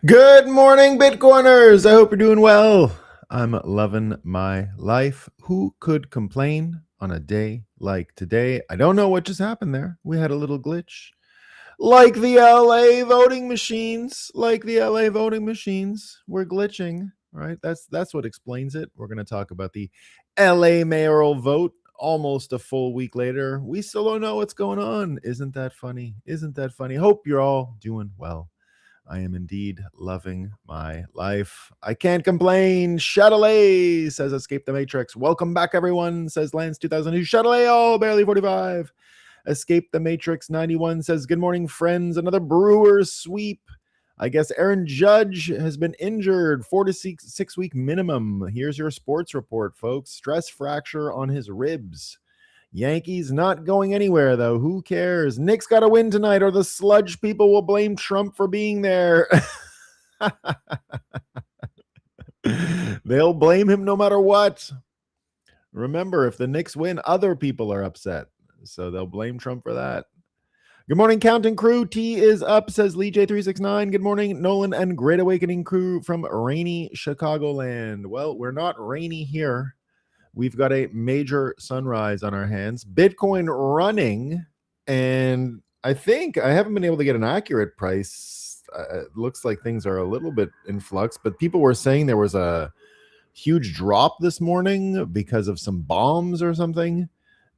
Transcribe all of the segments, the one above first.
Good morning, Bitcoiners. I hope you're doing well. I'm loving my life. Who could complain on a day like today? I don't know what just happened there. We had a little glitch. Like the LA voting machines, we're glitching, right? That's what explains it. We're going to talk about the LA mayoral vote almost a full week later. We still don't know what's going on. Isn't that funny? Hope you're all doing well. I am indeed loving my life. I can't complain. Chatelet says Escape the Matrix. Welcome back, everyone, says Lance 2002. Chatelet, oh, barely 45. Escape the Matrix 91 says, good morning, friends. Another Brewers sweep. I guess Aaron Judge has been injured. 4 to 6 week minimum. Here's your sports report, folks. Stress fracture on his ribs. Yankees not going anywhere, though. Who cares? Knicks got to win tonight, or the sludge people will blame Trump for being there. They'll blame him no matter what. Remember, if the Knicks win, other people are upset. So they'll blame Trump for that. Good morning, Counting Crew. T is up, says Lee J369. Good morning, Nolan and Great Awakening crew from rainy Chicagoland. Well, we're not rainy here. We've got a major sunrise on our hands. Bitcoin running, and I think I haven't been able to get an accurate price. It looks like things are a little bit in flux, but people were saying there was a huge drop this morning because of some bombs or something,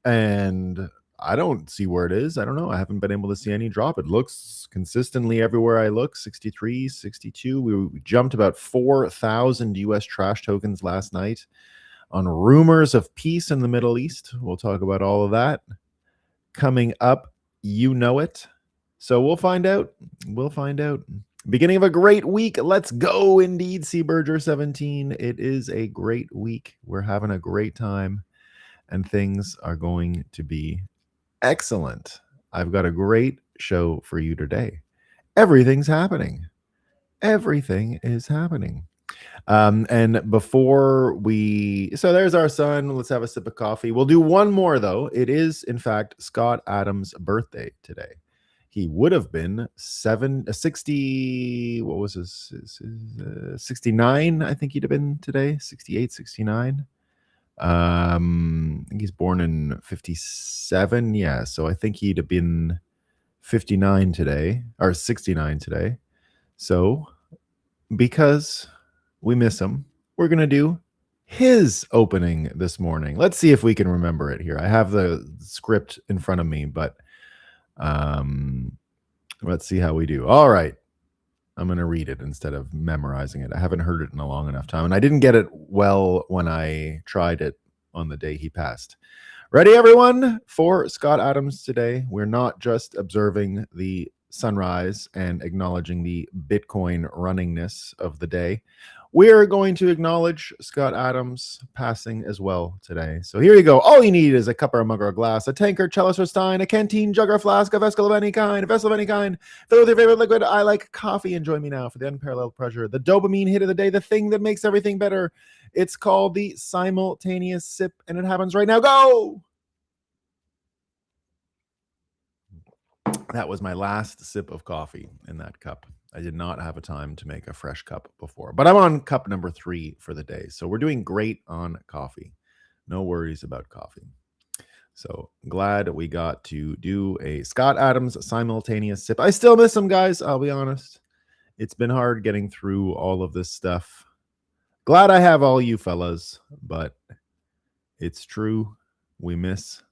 and I don't see where it is. I don't know. I haven't been able to see any drop. It looks consistently everywhere I look, 63, 62. We jumped about 4,000 US trash tokens last night on rumors of peace in the Middle East. We'll talk about all of that coming up. You know it. So we'll find out. Beginning of a great week. Let's go, indeed, Seaberger17. It is a great week. We're having a great time, and things are going to be excellent. I've got a great show for you today. Everything's happening. Everything is happening. And before so there's our son. Let's have a sip of coffee. We'll do one more, though. It is, in fact, Scott Adams' birthday today. He would have been 60. What was his 69? I think he'd have been today. 68, 69. I think he's born in 57. Yeah. So I think he'd have been 59 today, or 69 today. So because we miss him, we're going to do his opening this morning. Let's see if we can remember it here. I have the script in front of me, but let's see how we do. All right. I'm going to read it instead of memorizing it. I haven't heard it in a long enough time, and I didn't get it well when I tried it on the day he passed. Ready, everyone, for Scott Adams today? We're not just observing the sunrise and acknowledging the Bitcoin runningness of the day. We're going to acknowledge Scott Adams passing as well today. So here you go. All you need is a cup or a mug or a glass, a tankard, chalice or stein, a canteen, jug or flask, a vessel of any kind, Fill with your favorite liquid. I like coffee, and join me now for the unparalleled pleasure, the dopamine hit of the day, the thing that makes everything better. It's called the simultaneous sip, and it happens right now. Go! That was my last sip of coffee in that cup. I did not have a time to make a fresh cup before, but I'm on cup number 3 for the day. So we're doing great on coffee. No worries about coffee. So glad we got to do a Scott Adams simultaneous sip. I still miss him, guys. I'll be honest. It's been hard getting through all of this stuff. Glad I have all you fellas, but it's true. We miss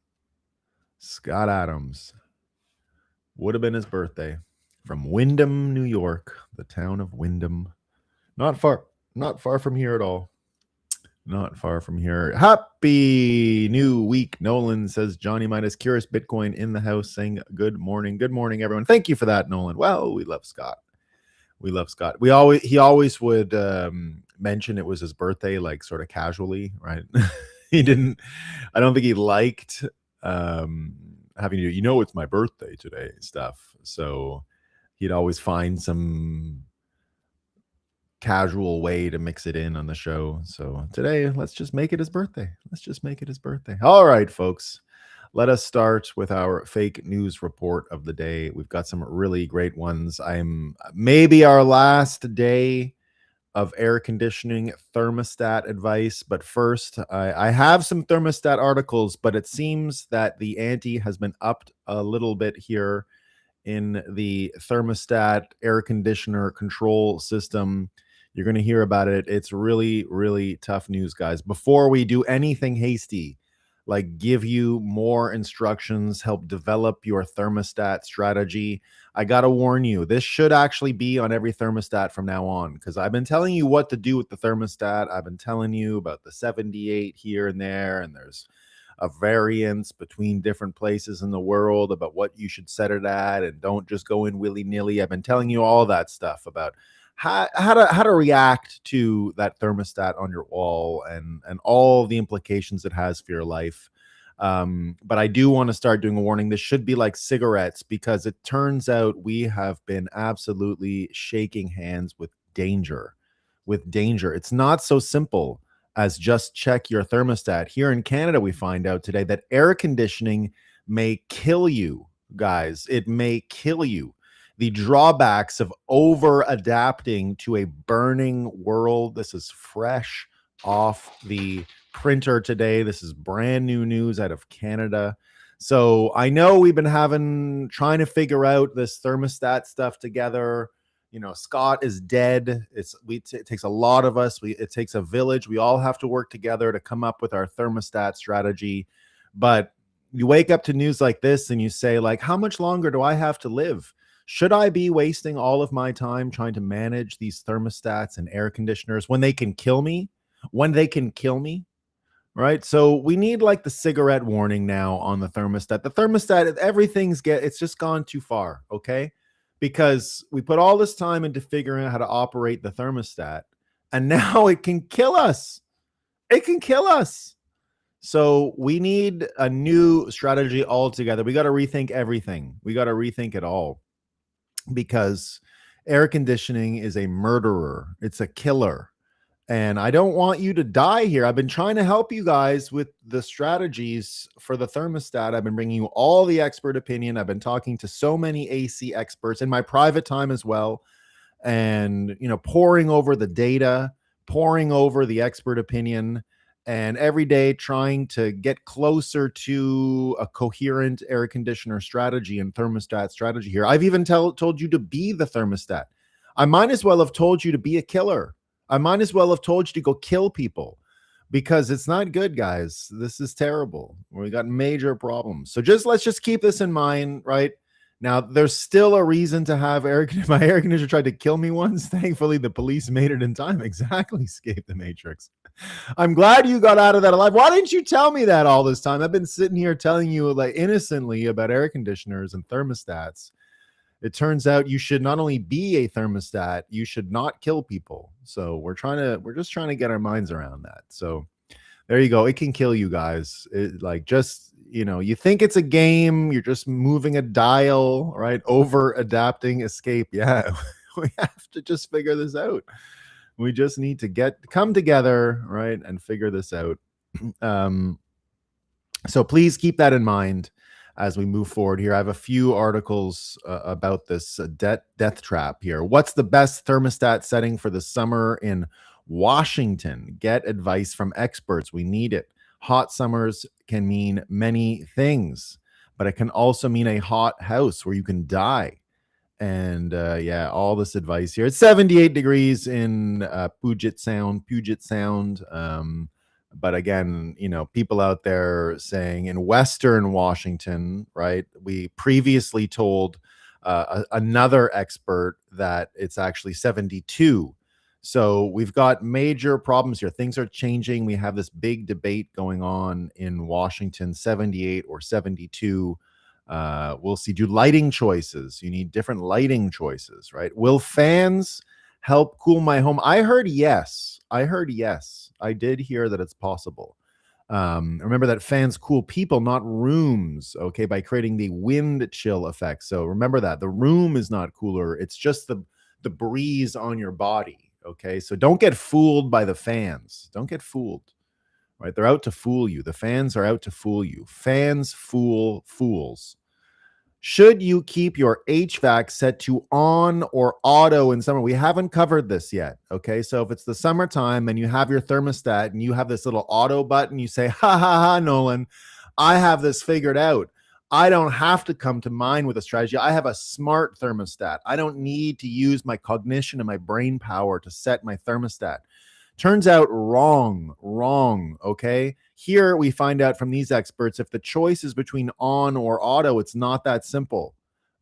Scott Adams. Would have been his birthday. From Windham, New York, the town of Windham. Not far from here at all. Not far from here. Happy new week, Nolan, says Johnny Midas. Curious Bitcoin in the house saying good morning. Good morning, everyone. Thank you for that, Nolan. Well, we love Scott. We love Scott. He always would mention it was his birthday, like sort of casually, right? He didn't. I don't think he liked having to. It's my birthday today stuff. So he'd always find some casual way to mix it in on the show. So today, let's just make it his birthday. Let's just make it his birthday. All right, folks. Let us start with our fake news report of the day. We've got some really great ones. I'm maybe our last day of air conditioning thermostat advice. But first, I have some thermostat articles, but it seems that the ante has been upped a little bit here in the thermostat air conditioner control system. You're going to hear about it. It's really, really tough news, guys. Before we do anything hasty, like give you more instructions, help develop your thermostat strategy, I got to warn you, this should actually be on every thermostat from now on, because I've been telling you what to do with the thermostat. I've been telling you about the 78 here and there, and there's a variance between different places in the world about what you should set it at, and don't just go in willy-nilly. I've been telling you all that stuff about how to react to that thermostat on your wall and all the implications it has for your life. But I do want to start doing a warning. This should be like cigarettes, because it turns out we have been absolutely shaking hands with danger. It's not so simple as just check your thermostat. Here in Canada, we find out today that air conditioning may kill you, guys. It may kill you. The drawbacks of over adapting to a burning world. This is fresh off the printer today. This is brand new news out of Canada. So I know we've been trying to figure out this thermostat stuff together. Scott is dead. It takes a lot of us. It takes a village. We all have to work together to come up with our thermostat strategy. But you wake up to news like this and you say, like, how much longer do I have to live? Should I be wasting all of my time trying to manage these thermostats and air conditioners when they can kill me? Right? So we need like the cigarette warning now on the thermostat. The thermostat, it's just gone too far, okay? Because we put all this time into figuring out how to operate the thermostat, and now it can kill us. So we need a new strategy altogether. We got to rethink everything. We got to rethink it all, because air conditioning is a murderer. It's a killer. And I don't want you to die here. I've been trying to help you guys with the strategies for the thermostat. I've been bringing you all the expert opinion. I've been talking to so many AC experts in my private time as well. And, pouring over the data, pouring over the expert opinion, and every day trying to get closer to a coherent air conditioner strategy and thermostat strategy here. I've even told you to be the thermostat. I might as well have told you to be a killer. I might as well have told you to go kill people, because it's not good, guys. This is terrible. We got major problems. So let's just keep this in mind, right? Now, there's still a reason to have my air conditioner tried to kill me once. Thankfully, the police made it in time. Exactly, escaped the Matrix. I'm glad you got out of that alive. Why didn't you tell me that all this time? I've been sitting here telling you like innocently about air conditioners and thermostats. It turns out you should not only be a thermostat, you should not kill people. So we're just trying to get our minds around that. So there you go. It can kill you guys. You think it's a game, you're just moving a dial, right? Over adapting, escape. Yeah, we have to just figure this out. We just need to come together, right, and figure this out. So please keep that in mind as we move forward here. I have a few articles about this death trap here. What's the best thermostat setting for the summer in Washington? Get advice from experts. We need it. Hot summers can mean many things, but it can also mean a hot house where you can die. And all this advice here. It's 78 degrees in Puget Sound. But again, people out there saying in Western Washington, right? We previously told another expert that it's actually 72. So we've got major problems here. Things are changing. We have this big debate going on in Washington, 78 or 72. We'll see. Do lighting choices. You need different lighting choices, right? Will fans help cool my home? I heard yes. I did hear that it's possible. Remember that fans cool people, not rooms, okay, by creating the wind chill effect. So remember that the room is not cooler. It's just the breeze on your body, okay? So don't get fooled by the fans. Don't get fooled, right? They're out to fool you. The fans are out to fool you. Fans fool fools. Should you keep your HVAC set to on or auto in summer? We haven't covered this yet. Okay. So if it's the summertime and you have your thermostat and you have this little auto button, you say, ha ha ha, Nolan, I have this figured out. I don't have to come to mind with a strategy. I have a smart thermostat. I don't need to use my cognition and my brain power to set my thermostat. Turns out wrong. Okay. Here we find out from these experts, if the choice is between on or auto, it's not that simple.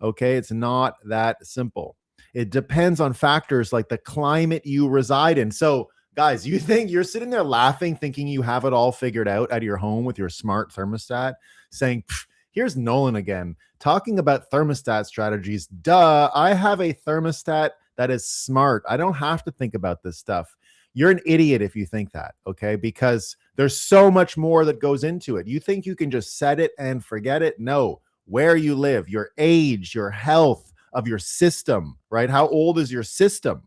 Okay. It's not that simple. It depends on factors like the climate you reside in. So, guys, you think you're sitting there laughing, thinking you have it all figured out at your home with your smart thermostat, saying, here's Nolan again, talking about thermostat strategies. Duh, I have a thermostat that is smart. I don't have to think about this stuff. You're an idiot if you think that, okay? Because there's so much more that goes into it. You think you can just set it and forget it? No. Where you live, your age, your health of your system, right? How old is your system,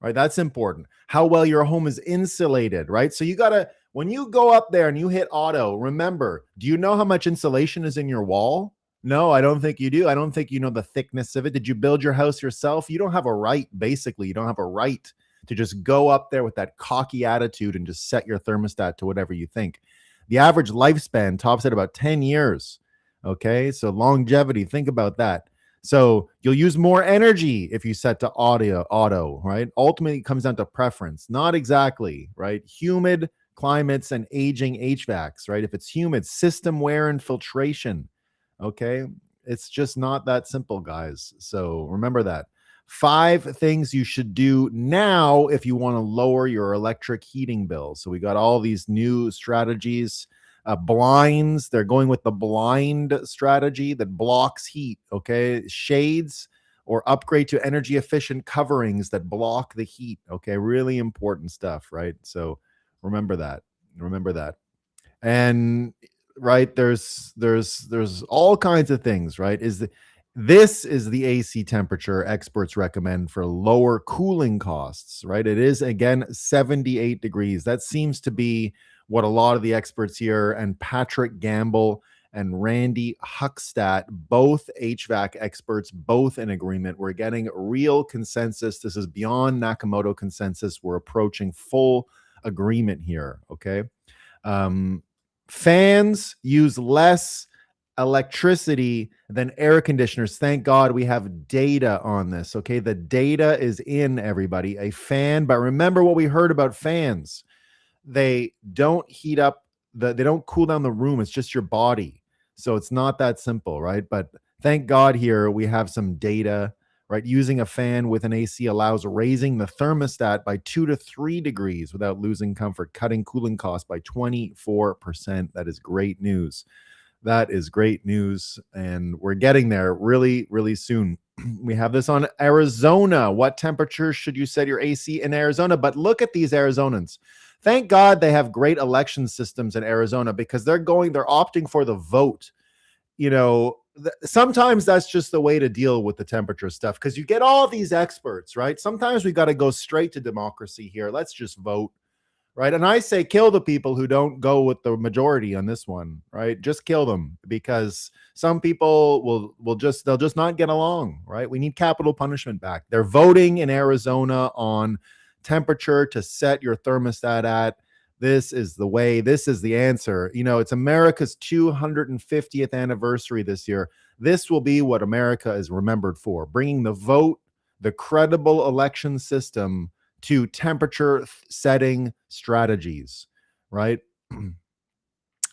right? That's important. How well your home is insulated, right? So you got to, when you go up there and you hit auto, remember, do you know how much insulation is in your wall? No, I don't think you do. I don't think you know the thickness of it. Did you build your house yourself? You don't have a right, basically. You don't have a right to just go up there with that cocky attitude and just set your thermostat to whatever you think. The average lifespan tops at about 10 years. Okay. So longevity, think about that. So you'll use more energy if you set to auto, right? Ultimately, it comes down to preference. Not exactly, right? Humid climates and aging HVACs, right? If it's humid, system wear and filtration. Okay. It's just not that simple, guys. So remember that. 5 things you should do now if you want to lower your electric heating bill. So we got all these new strategies. Blinds, they're going with the blind strategy that blocks heat. Okay. Shades or upgrade to energy efficient coverings that block the heat. Okay. Really important stuff, right? So remember that. And right, there's all kinds of things, right? This is the AC temperature experts recommend for lower cooling costs, right? It is again 78 degrees. That seems to be what a lot of the experts here, and Patrick Gamble and Randy Huckstadt, both HVAC experts, both in agreement. We're getting real consensus. This is beyond Nakamoto consensus. We're approaching full agreement here, okay? Fans use less electricity than air conditioners. Thank God we have data on this. Okay. The data is in, everybody. A fan, but remember what we heard about fans. They don't heat up they don't cool down the room. It's just your body. So it's not that simple, right? But thank God here we have some data, right? Using a fan with an AC allows raising the thermostat by 2 to 3 degrees without losing comfort, cutting cooling costs by 24%. That is great news. That is great news. And we're getting there really, really soon. We have this on Arizona. What temperature should you set your AC in Arizona? But look at these Arizonans. Thank God they have great election systems in Arizona, because they're opting for the vote. You know, sometimes that's just the way to deal with the temperature stuff, because you get all these experts, right? Sometimes we got to go straight to democracy here. Let's just vote. Right. And I say kill the people who don't go with the majority on this one. Right. Just kill them, because some people they'll just not get along. Right. We need capital punishment back. They're voting in Arizona on temperature to set your thermostat at. This is the way. This is the answer. You know, it's America's 250th anniversary this year. This will be what America is remembered for, bringing the vote, the credible election system to temperature setting strategies, right?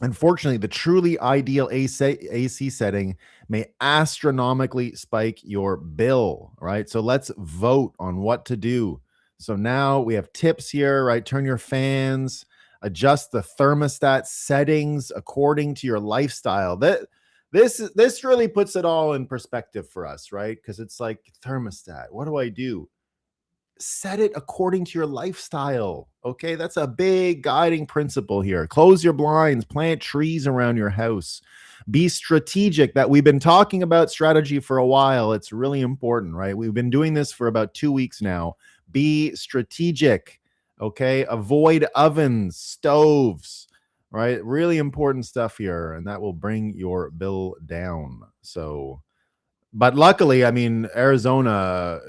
Unfortunately, the truly ideal AC setting may astronomically spike your bill, right? So let's vote on what to do. So now we have tips here, right? Turn your fans, adjust the thermostat settings according to your lifestyle. This really puts it all in perspective for us, right? Because it's like thermostat. What do I do? Set it according to your lifestyle. Okay, that's a big guiding principle here. Close your blinds, plant trees around your house. Be strategic. That we've been talking about strategy for a while. It's really important, right? We've been doing this for about 2 weeks now. Be strategic. Okay, avoid ovens, stoves, right? Really important stuff here, and that will bring your bill down. So but luckily, I mean, Arizona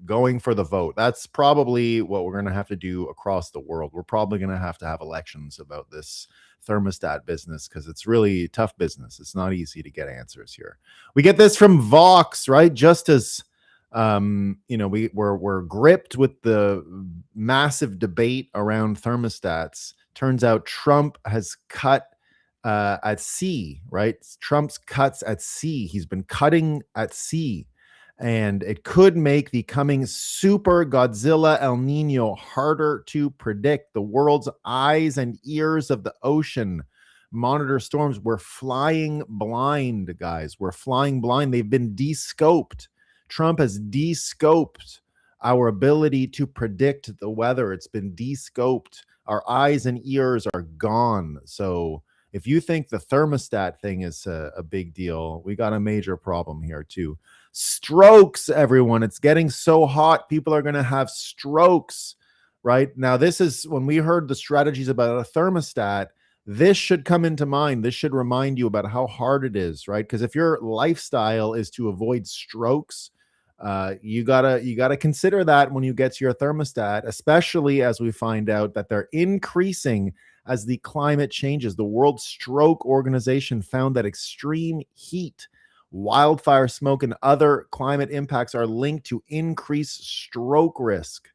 going for the vote, that's probably what we're going to have to do across the world. We're probably going to have elections about this thermostat business because it's really tough business. It's not easy to get answers here. We get this from Vox, right? Just as we're gripped with the massive debate around thermostats. Turns out Trump has cut at sea, right? Trump's cuts at sea. He's been cutting at sea. And it could make the coming super Godzilla El Nino harder to predict. The world's eyes and ears of the ocean monitor storms. We're flying blind, guys. We're flying blind. They've been de-scoped. Trump has de-scoped our ability to predict the weather. It's been de-scoped. Our eyes and ears are gone. So if you think the thermostat thing is a big deal, we got a major problem here too. Strokes, everyone. It's getting so hot. People are going to have strokes, right? Now, this is when we heard the strategies about a thermostat, this should come into mind. This should remind you about how hard it is, right? Because if your lifestyle is to avoid strokes, you gotta consider that when you get to your thermostat, especially as we find out that they're increasing as the climate changes. The World Stroke Organization found that extreme heat, wildfire smoke, and other climate impacts are linked to increased stroke risk,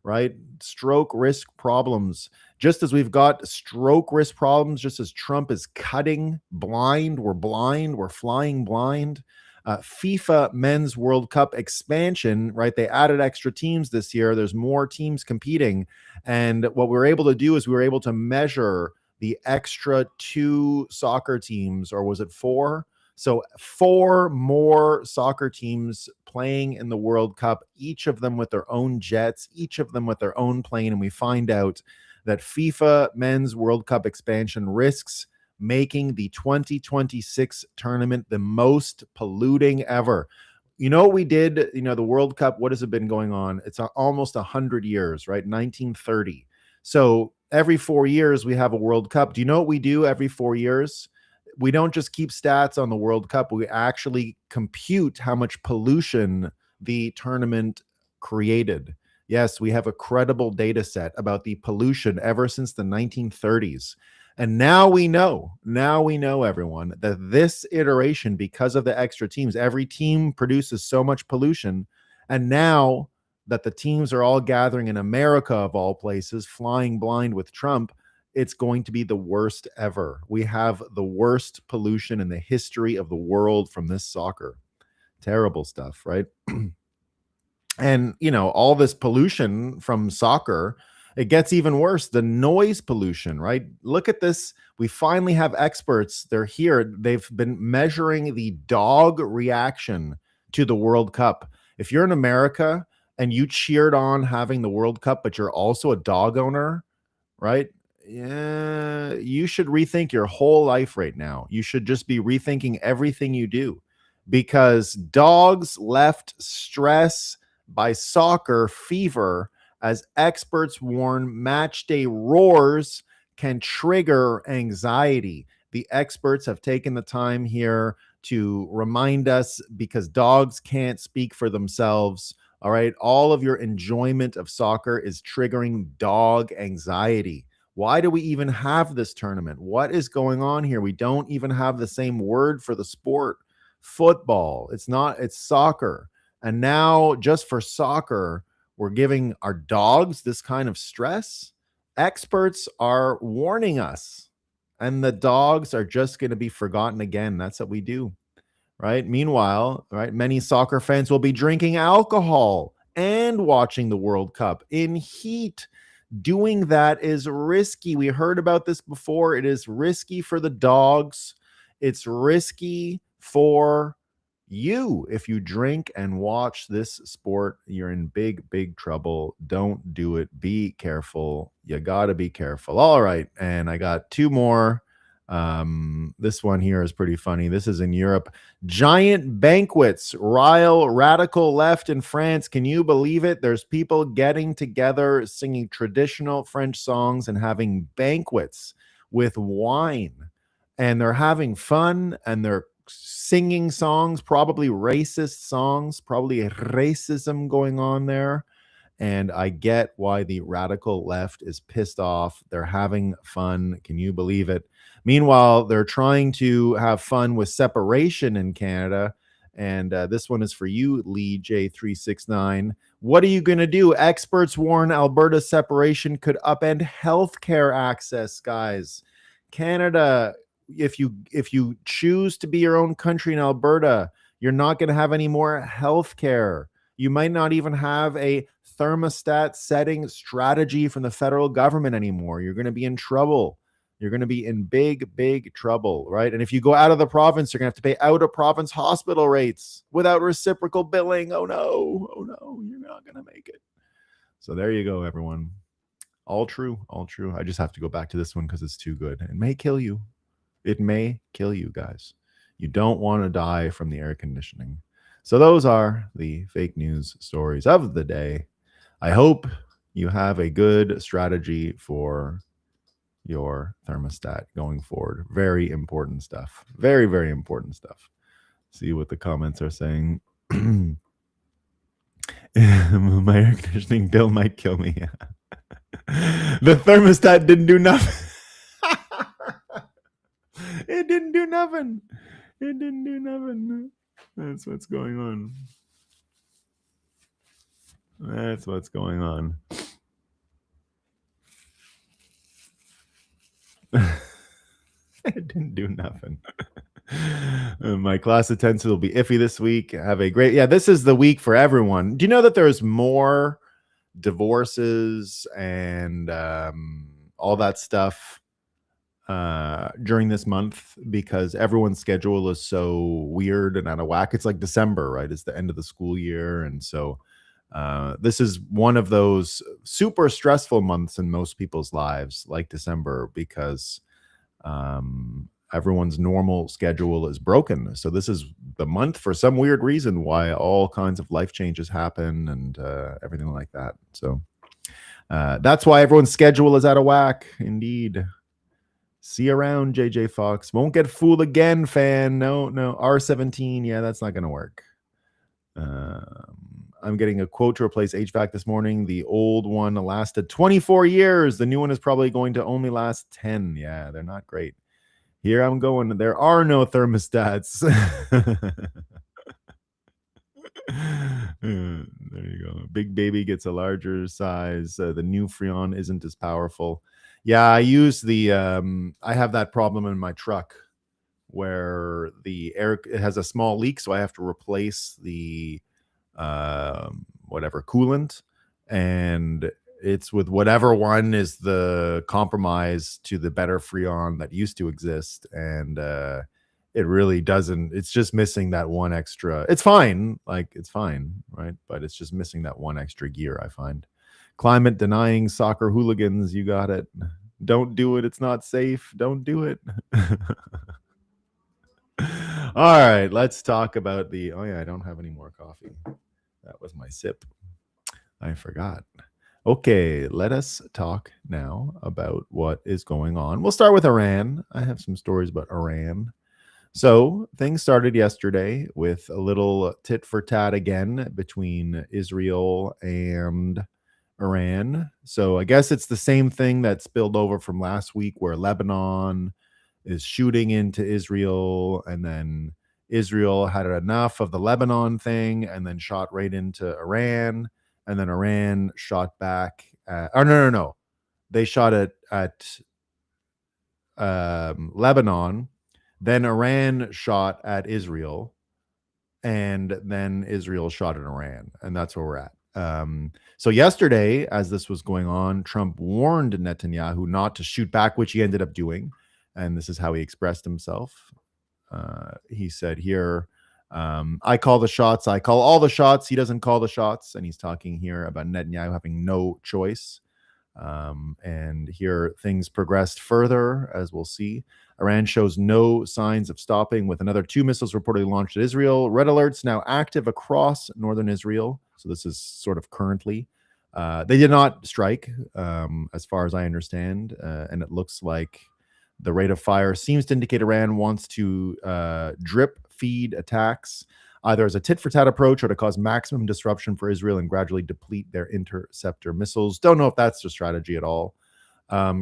right? Stroke risk problems. Just as we've got stroke risk problems, just as Trump is cutting blind, we're flying blind. FIFA Men's World Cup expansion, right? They added extra teams this year. There's more teams competing. And what we were able to do is we were able to measure the extra 2 soccer teams, or was it 4? So 4 more soccer teams playing in the World Cup, each of them with their own jets, each of them with their own plane. And we find out that FIFA Men's World Cup expansion risks making the 2026 tournament the most polluting ever. You know what we did? The World Cup, what has it been going on? It's almost 100 years, right? 1930. So every 4 years we have a World Cup. Do you know what we do every 4 years? We don't just keep stats on the World Cup. We actually compute how much pollution the tournament created. Yes, we have a credible data set about the pollution ever since the 1930s. And now we know, everyone, that this iteration, because of the extra teams, every team produces so much pollution. And now that the teams are all gathering in America, of all places, flying blind with Trump, it's going to be the worst ever. We have the worst pollution in the history of the world from this soccer. Terrible stuff, right? And, all this pollution from soccer, it gets even worse. The noise pollution, right? Look at this. We finally have experts. They're here. They've been measuring the dog reaction to the World Cup. If you're in America and you cheered on having the World Cup, but you're also a dog owner, right? Yeah, you should rethink your whole life right now. You should just be rethinking everything you do, because dogs left stress by soccer fever. As experts warn, match day roars can trigger anxiety. The experts have taken the time here to remind us, because dogs can't speak for themselves. All right. All of your enjoyment of soccer is triggering dog anxiety. Why do we even have this tournament? What is going on here? We don't even have the same word for the sport. Football. It's soccer. And now, just for soccer, we're giving our dogs this kind of stress. Experts are warning us, and the dogs are just going to be forgotten again. That's what we do, right? Meanwhile, right, many soccer fans will be drinking alcohol and watching the World Cup in heat. Doing that is risky. We heard about this before. It is risky for the dogs. It's risky for you. If you drink and watch this sport, you're in big trouble. Don't do it. Be careful. You got to be careful. All right. And I got two more. This one here is pretty funny. This is in Europe. Giant banquets rile radical left in France. Can you believe it? There's people getting together, singing traditional French songs and having banquets with wine. And they're having fun and they're singing songs, probably racist songs, probably racism going on there. And I get why the radical left is pissed off. They're having fun. Can you believe it? Meanwhile, they're trying to have fun with separation in Canada. And this one is for you, Lee J369. What are you going to do? Experts warn Alberta's separation could upend healthcare access, guys. Canada, if you choose to be your own country in Alberta, you're not going to have any more healthcare. You might not even have a thermostat setting strategy from the federal government anymore. You're going to be in trouble. You're going to be in big trouble, right? And if you go out of the province, you're going to have to pay out of province hospital rates without reciprocal billing. Oh no, you're not going to make it. So there you go, everyone. All true. I just have to go back to this one because it's too good. It may kill you. It may kill you, guys. You don't want to die from the air conditioning. So those are the fake news stories of the day. I hope you have a good strategy for your thermostat going forward. Very important stuff. Very important stuff. See what the comments are saying. My air conditioning bill might kill me. The thermostat didn't do nothing. It didn't do nothing. That's what's going on. It didn't do nothing. My class attendance will be iffy this week. Have a great, this is the week for everyone. Do you know that there's more divorces and all that stuff during this month because everyone's schedule is so weird and out of whack? It's like December, right? It's the end of the school year. And so this is one of those super stressful months in most people's lives, like December, because everyone's normal schedule is broken. So this is the month for some weird reason why all kinds of life changes happen and everything like that. So that's why everyone's schedule is out of whack. Indeed. See you around, JJ Fox. Won't get fooled again, fan. No. R17. Yeah, that's not going to work. I'm getting a quote to replace HVAC this morning. The old one lasted 24 years. The new one is probably going to only last 10. Yeah, they're not great. Here I'm going. There are no thermostats. There you go. Big baby gets a larger size. The new Freon isn't as powerful. Yeah, I use the I have that problem in my truck where the air, it has a small leak, so I have to replace the whatever coolant, and it's with whatever one is the compromise to the better Freon that used to exist, and it really doesn't. It's just missing that one extra. It's fine, right? But it's just missing that one extra gear, I find. Climate denying soccer hooligans, you got it. Don't do it. It's not safe. Don't do it. All right, let's talk about the, I don't have any more coffee. That was my sip. I forgot. Okay, let us talk now about what is going on. We'll start with Iran. I have some stories about Iran. So things started yesterday with a little tit for tat again between Israel and Iran. So I guess it's the same thing that spilled over from last week where Lebanon is shooting into Israel, and then Israel had enough of the Lebanon thing and then shot right into Iran, and then Iran shot back no. They shot at Lebanon, then Iran shot at Israel, and then Israel shot at Iran, and that's where we're at. So yesterday, as this was going on, Trump warned Netanyahu not to shoot back, which he ended up doing. And this is how he expressed himself. He said here, I call the shots. I call all the shots. He doesn't call the shots. And he's talking here about Netanyahu having no choice. And here things progressed further, as we'll see. Iran shows no signs of stopping, with another 2 missiles reportedly launched at Israel. Red alerts now active across northern Israel. So this is sort of currently. They did not strike, as far as I understand. And it looks like the rate of fire seems to indicate Iran wants to drip feed attacks, either as a tit-for-tat approach or to cause maximum disruption for Israel and gradually deplete their interceptor missiles. Don't know if that's the strategy at all.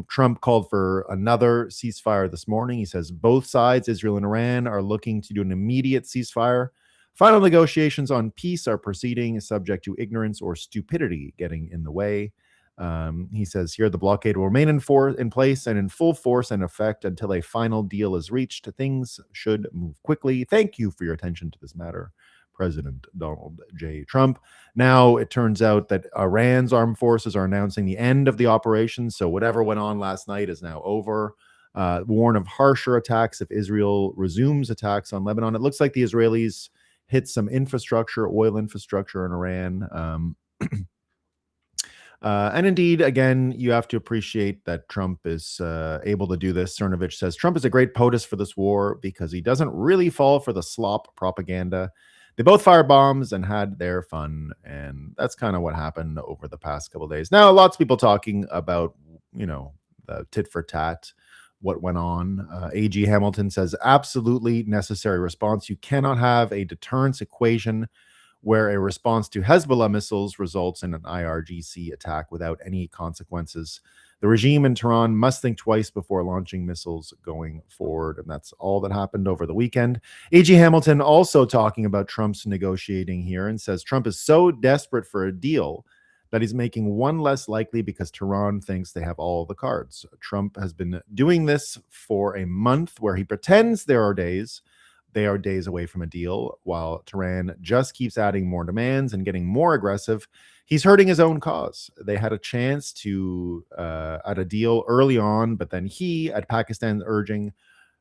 Trump called for another ceasefire this morning. He says both sides, Israel and Iran, are looking to do an immediate ceasefire. Final negotiations on peace are proceeding, subject to ignorance or stupidity getting in the way. He says here the blockade will remain in place and in full force and effect until a final deal is reached. Things should move quickly. Thank you for your attention to this matter, President Donald J. Trump. Now it turns out that Iran's armed forces are announcing the end of the operation. So whatever went on last night is now over. Warn of harsher attacks if Israel resumes attacks on Lebanon. It looks like the Israelis hit some infrastructure, oil infrastructure in Iran. And indeed, again, you have to appreciate that Trump is able to do this. Cernovich says Trump is a great POTUS for this war because he doesn't really fall for the slop propaganda. They both fired bombs and had their fun, and that's kind of what happened over the past couple of days. Now, lots of people talking about, the tit for tat, what went on. A.G. Hamilton says absolutely necessary response. You cannot have a deterrence equation where a response to Hezbollah missiles results in an IRGC attack without any consequences. The regime in Tehran must think twice before launching missiles going forward. And that's all that happened over the weekend. A.G. Hamilton also talking about Trump's negotiating here and says Trump is so desperate for a deal that he's making one less likely because Tehran thinks they have all the cards. Trump has been doing this for a month where he pretends they are days away from a deal, while Tehran just keeps adding more demands and getting more aggressive. He's hurting his own cause. They had a chance to at a deal early on, but then he, at Pakistan's urging,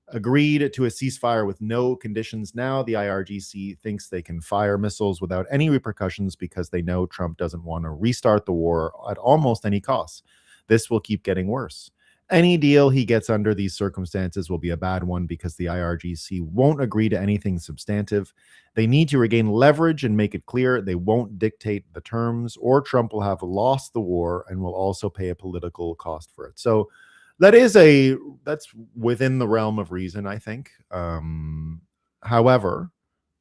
agreed to a ceasefire with no conditions. Now the IRGC thinks they can fire missiles without any repercussions because they know Trump doesn't want to restart the war at almost any cost. This will keep getting worse. Any deal he gets under these circumstances will be a bad one because the IRGC won't agree to anything substantive. They need to regain leverage and make it clear they won't dictate the terms, or Trump will have lost the war and will also pay a political cost for it. So that's within the realm of reason, I think. However,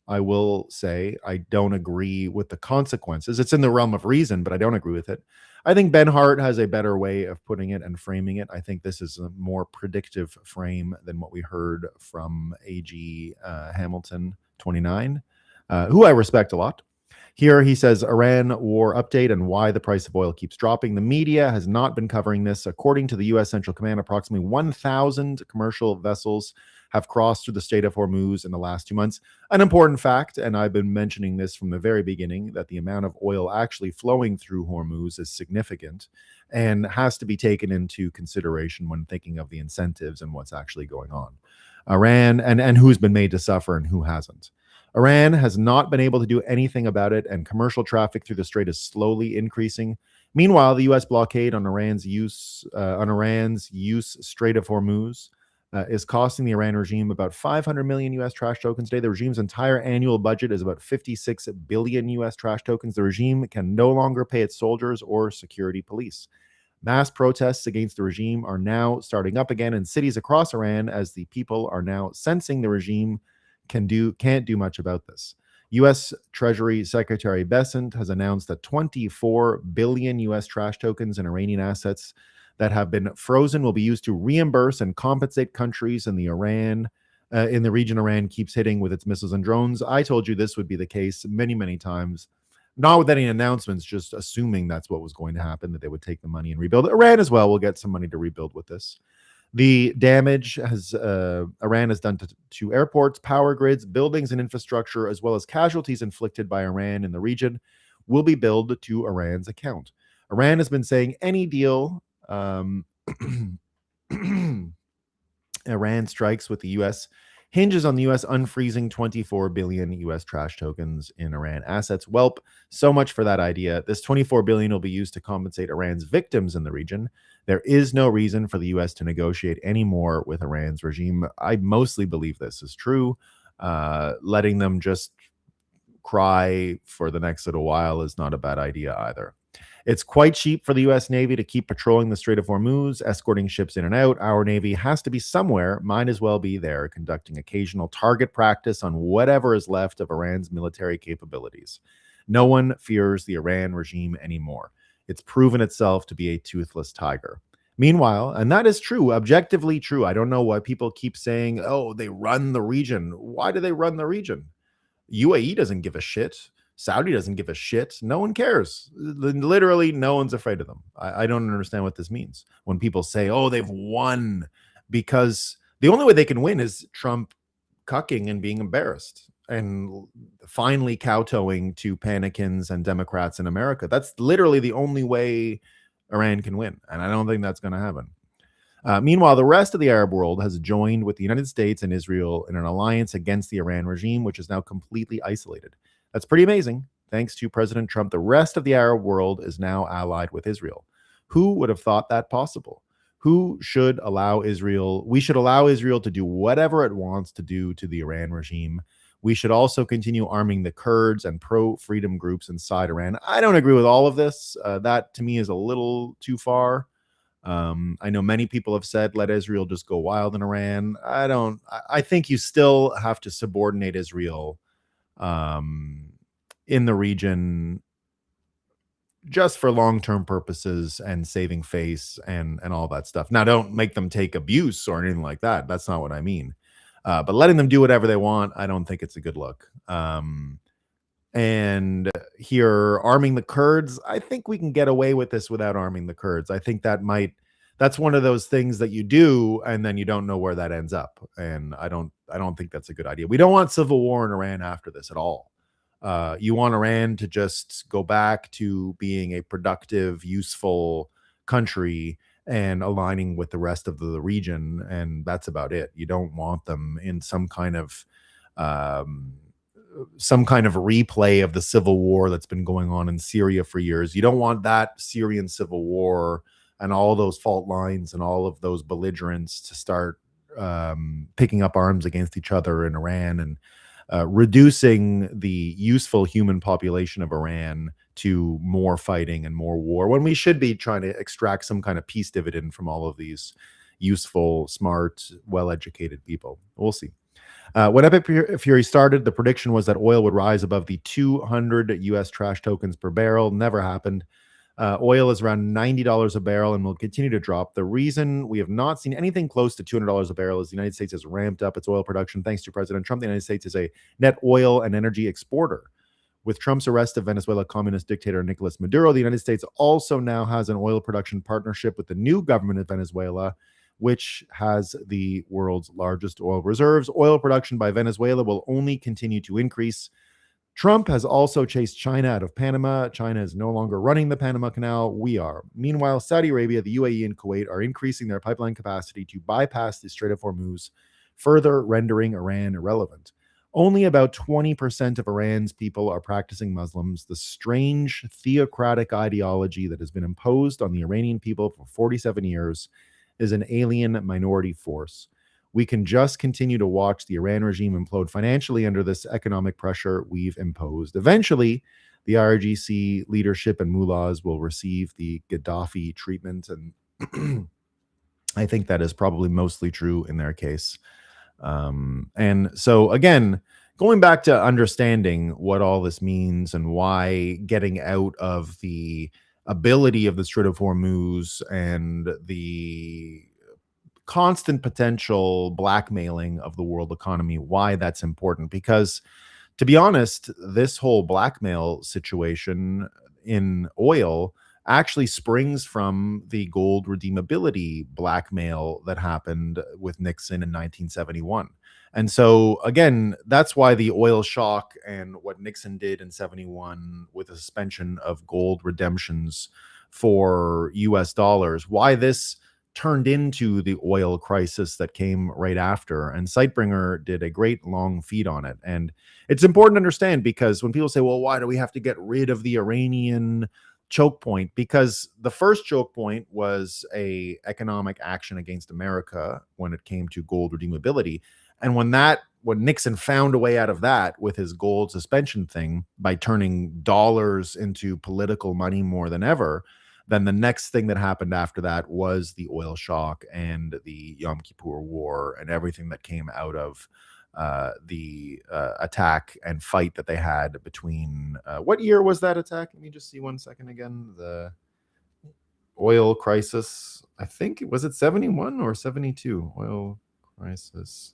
I will say I don't agree with the consequences. It's in the realm of reason, but I don't agree with it. I think Ben Hart has a better way of putting it and framing it. I think this is a more predictive frame than what we heard from A.G. Hamilton, 29, who I respect a lot. Here he says, Iran war update and why the price of oil keeps dropping. The media has not been covering this. According to the U.S. Central Command, approximately 1,000 commercial vessels have crossed through the Strait of Hormuz in the last 2 months. An important fact, and I've been mentioning this from the very beginning, that the amount of oil actually flowing through Hormuz is significant and has to be taken into consideration when thinking of the incentives and what's actually going on. Iran, and who's been made to suffer and who hasn't. Iran has not been able to do anything about it, and commercial traffic through the strait is slowly increasing. Meanwhile, the U.S. blockade on Iran's use Strait of Hormuz is costing the Iran regime about 500 million U.S. trash tokens a day. The regime's entire annual budget is about 56 billion U.S. trash tokens. The regime can no longer pay its soldiers or security police. Mass protests against the regime are now starting up again in cities across Iran as the people are now sensing the regime can't do much about this. U.S. Treasury Secretary Bessent has announced that 24 billion U.S. trash tokens and Iranian assets that have been frozen will be used to reimburse and compensate countries in the region Iran keeps hitting with its missiles and drones. I told you this would be the case many, many times. Not with any announcements, just assuming that's what was going to happen, that they would take the money and rebuild. Iran as well will get some money to rebuild with this. The damage Iran has done to airports, power grids, buildings, and infrastructure, as well as casualties inflicted by Iran in the region, will be billed to Iran's account. Iran has been saying any deal Iran strikes with the U.S. hinges on the U.S. unfreezing 24 billion U.S. trash tokens in Iran assets. Welp, so much for that idea. This 24 billion will be used to compensate Iran's victims in the region. There is no reason for the U.S. to negotiate any more with Iran's regime. I mostly believe this is true. Letting them just cry for the next little while is not a bad idea either. It's quite cheap for the U.S. Navy to keep patrolling the Strait of Hormuz, escorting ships in and out. Our Navy has to be somewhere, might as well be there, conducting occasional target practice on whatever is left of Iran's military capabilities. No one fears the Iran regime anymore. It's proven itself to be a toothless tiger. Meanwhile, and that is true, objectively true. I don't know why people keep saying, oh, they run the region. Why do they run the region? UAE doesn't give a shit. Saudi doesn't give a shit. No one cares. Literally, no one's afraid of them. I don't understand what this means when people say, oh, they've won, because the only way they can win is Trump cucking and being embarrassed and finally kowtowing to panicans and Democrats in America. That's literally the only way Iran can win. And I don't think that's going to happen. Meanwhile, the rest of the Arab world has joined with the United States and Israel in an alliance against the Iran regime, which is now completely isolated. That's pretty amazing. Thanks to President Trump, the rest of the Arab world is now allied with Israel. Who would have thought that possible? Who should allow Israel? We should allow Israel to do whatever it wants to do to the Iran regime. We should also continue arming the Kurds and pro-freedom groups inside Iran. I don't agree with all of this. That, to me, is a little too far. I know many people have said, let Israel just go wild in Iran. I think you still have to subordinate Israel in the region just for long-term purposes and saving face and all that stuff. Now, don't make them take abuse or anything like that. That's not what I mean. But letting them do whatever they want, I don't think it's a good look. And here, arming the Kurds, I think we can get away with this without arming the Kurds. I think that's one of those things that you do and then you don't know where that ends up. And I don't think that's a good idea. We don't want civil war in Iran after this at all. You want Iran to just go back to being a productive, useful country and aligning with the rest of the region, and that's about it. You don't want them in some kind of replay of the civil war that's been going on in Syria for years. You don't want that Syrian civil war and all those fault lines and all of those belligerents to start picking up arms against each other in Iran and reducing the useful human population of Iran to more fighting and more war, when we should be trying to extract some kind of peace dividend from all of these useful, smart, well-educated people. We'll see. When Epic Fury started, the prediction was that oil would rise above the 200 US trash tokens per barrel. Never happened. Oil is around $90 a barrel and will continue to drop. The reason we have not seen anything close to $200 a barrel is the United States has ramped up its oil production thanks to President Trump. The United States is a net oil and energy exporter. With Trump's arrest of Venezuela communist dictator Nicolas Maduro, the United States also now has an oil production partnership with the new government of Venezuela, which has the world's largest oil reserves. Oil production by Venezuela will only continue to increase. Trump has also chased China out of Panama. China is no longer running the Panama Canal. We are. Meanwhile, Saudi Arabia, the UAE, and Kuwait are increasing their pipeline capacity to bypass the Strait of Hormuz, further rendering Iran irrelevant. Only about 20% of Iran's people are practicing Muslims. The strange theocratic ideology that has been imposed on the Iranian people for 47 years is an alien minority force. We can just continue to watch the Iran regime implode financially under this economic pressure we've imposed. Eventually, the IRGC leadership and mullahs will receive the Gaddafi treatment, and I think that is probably mostly true in their case. And so, again, going back to understanding what all this means and why getting out of the ability of the Strait of Hormuz and the constant potential blackmailing of the world economy, why that's important. Because, to be honest, this whole blackmail situation in oil actually springs from the gold redeemability blackmail that happened with Nixon in 1971. And so, again, that's why the oil shock and what Nixon did in 71 with the suspension of gold redemptions for US dollars, why this turned into the oil crisis that came right after. And Sightbringer did a great long feed on it. And it's important to understand, because when people say, well, why do we have to get rid of the Iranian choke point? Because the first choke point was a economic action against America when it came to gold redeemability. And when Nixon found a way out of that with his gold suspension thing by turning dollars into political money more than ever, then the next thing that happened after that was the oil shock and the Yom Kippur War and everything that came out of the attack and fight that they had between what year was that attack? Let me just see 1 second again. The oil crisis, I think, was it 71 or 72? Oil crisis.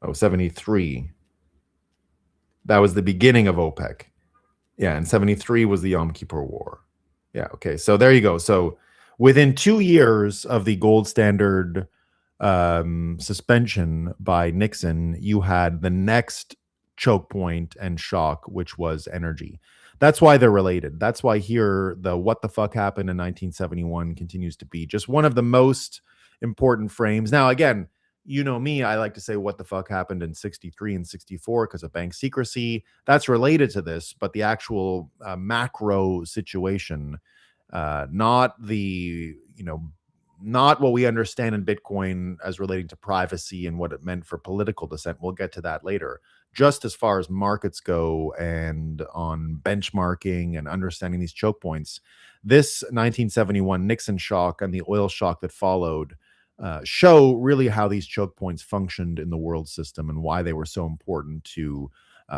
Oh, 73. That was the beginning of OPEC. Yeah, and 73 was the Yom Kippur War. Yeah, okay. So there you go. So within 2 years of the gold standard suspension by Nixon, you had the next choke point and shock, which was energy. That's why they're related. That's why here the what the fuck happened in 1971 continues to be just one of the most important frames. Now, again, you know me, I like to say what the fuck happened in 63 and 64 because of bank secrecy. That's related to this, but the actual macro situation, not the, not what we understand in Bitcoin as relating to privacy and what it meant for political dissent. We'll get to that later. Just as far as markets go and on benchmarking and understanding these choke points, this 1971 Nixon shock and the oil shock that followed show really how these choke points functioned in the world system and why they were so important to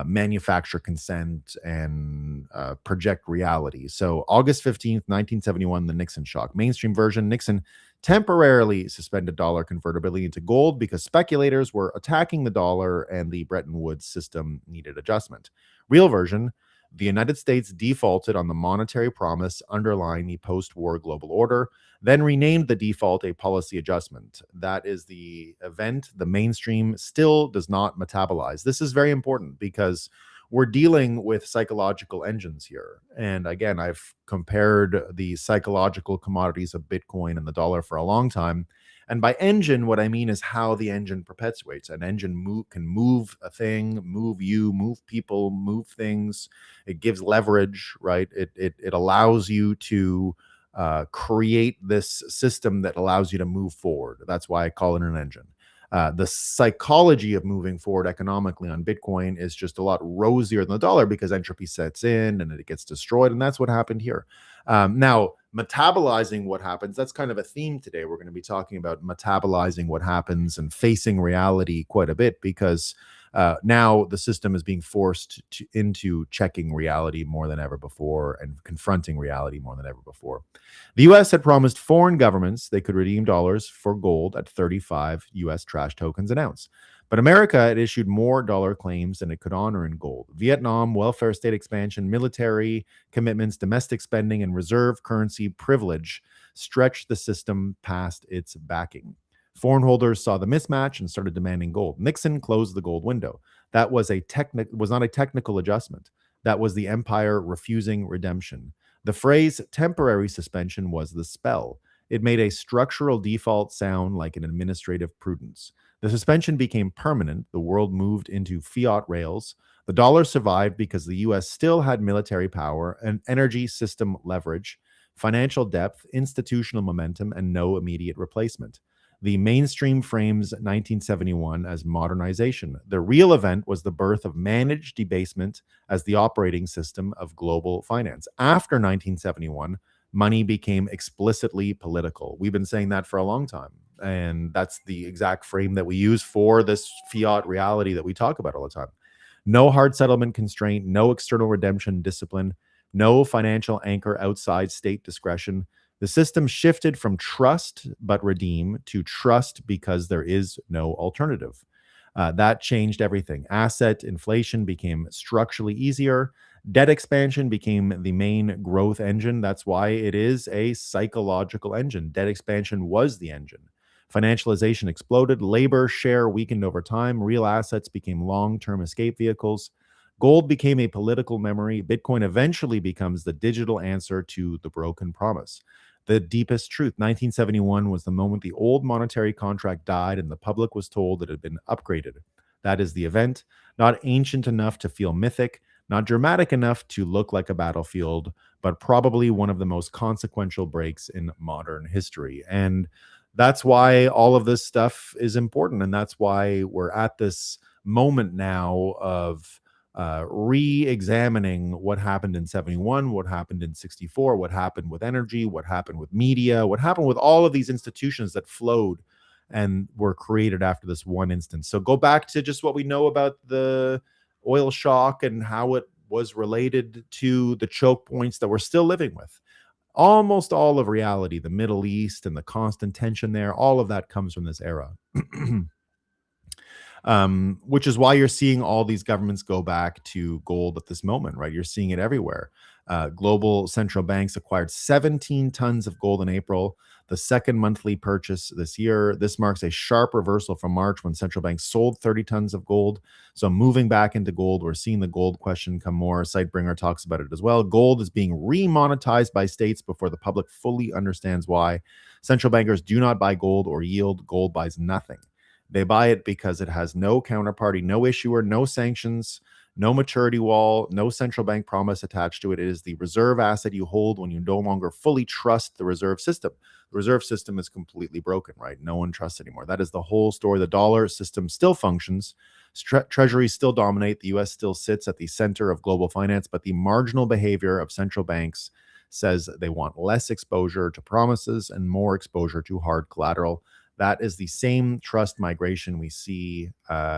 manufacture consent and project reality. So August 15th, 1971, the Nixon shock. Mainstream version, Nixon temporarily suspended dollar convertibility into gold because speculators were attacking the dollar and the Bretton Woods system needed adjustment. Real version, the United States defaulted on the monetary promise underlying the post-war global order, then renamed the default a policy adjustment. That is the event the mainstream still does not metabolize. This is very important because we're dealing with psychological engines here. And again, I've compared the psychological commodities of Bitcoin and the dollar for a long time. And by engine, what I mean is how the engine perpetuates. An engine can move a thing, move you, move people, move things. It gives leverage, right? It allows you to create this system that allows you to move forward. That's why I call it an engine. The psychology of moving forward economically on Bitcoin is just a lot rosier than the dollar because entropy sets in and it gets destroyed. And that's what happened here. Now, metabolizing what happens, that's kind of a theme today. We're going to be talking about metabolizing what happens and facing reality quite a bit because now the system is being forced into checking reality more than ever before and confronting reality more than ever before. The U.S. had promised foreign governments they could redeem dollars for gold at 35 U.S. trash tokens an ounce. But America had issued more dollar claims than it could honor in gold. Vietnam, welfare state expansion, military commitments, domestic spending, and reserve currency privilege stretched the system past its backing. Foreign holders saw the mismatch and started demanding gold. Nixon closed the gold window. That was not a technical adjustment. That was the empire refusing redemption. The phrase temporary suspension was the spell. It made a structural default sound like an administrative prudence. The suspension became permanent. The world moved into fiat rails. The dollar survived because the U.S. still had military power, an energy system leverage, financial depth, institutional momentum, and no immediate replacement. The mainstream frames 1971 as modernization. The real event was the birth of managed debasement as the operating system of global finance. After 1971, money became explicitly political. We've been saying that for a long time. And that's the exact frame that we use for this fiat reality that we talk about all the time. No hard settlement constraint, no external redemption discipline, no financial anchor outside state discretion. The system shifted from trust but redeem to trust because there is no alternative. That changed everything. Asset inflation became structurally easier. Debt expansion became the main growth engine. That's why it is a psychological engine. Debt expansion was the engine. Financialization exploded. Labor share weakened over time. Real assets became long-term escape vehicles. Gold became a political memory. Bitcoin eventually becomes the digital answer to the broken promise. The deepest truth. 1971 was the moment the old monetary contract died and the public was told it had been upgraded. That is the event, not ancient enough to feel mythic, not dramatic enough to look like a battlefield, but probably one of the most consequential breaks in modern history. And that's why all of this stuff is important. And that's why we're at this moment now of re-examining what happened in 71, what happened in 64, what happened with energy, what happened with media, what happened with all of these institutions that flowed and were created after this one instance. So go back to just what we know about the oil shock and how it was related to the choke points that we're still living with. Almost all of reality, the Middle East and the constant tension there, all of that comes from this era. Which is why you're seeing all these governments go back to gold at this moment, right? You're seeing it everywhere. Global central banks acquired 17 tons of gold in April, the second monthly purchase this year. This marks a sharp reversal from March when central banks sold 30 tons of gold. So moving back into gold, we're seeing the gold question come more. Sightbringer talks about it as well. Gold is being remonetized by states before the public fully understands why. Central bankers do not buy gold or yield. Gold buys nothing. They buy it because it has no counterparty, no issuer, no sanctions, no maturity wall, no central bank promise attached to it. It is the reserve asset you hold when you no longer fully trust the reserve system. The reserve system is completely broken, right? No one trusts anymore. That is the whole story. The dollar system still functions. Treasuries still dominate. The US still sits at the center of global finance, but the marginal behavior of central banks says they want less exposure to promises and more exposure to hard collateral. That is the same trust migration we see.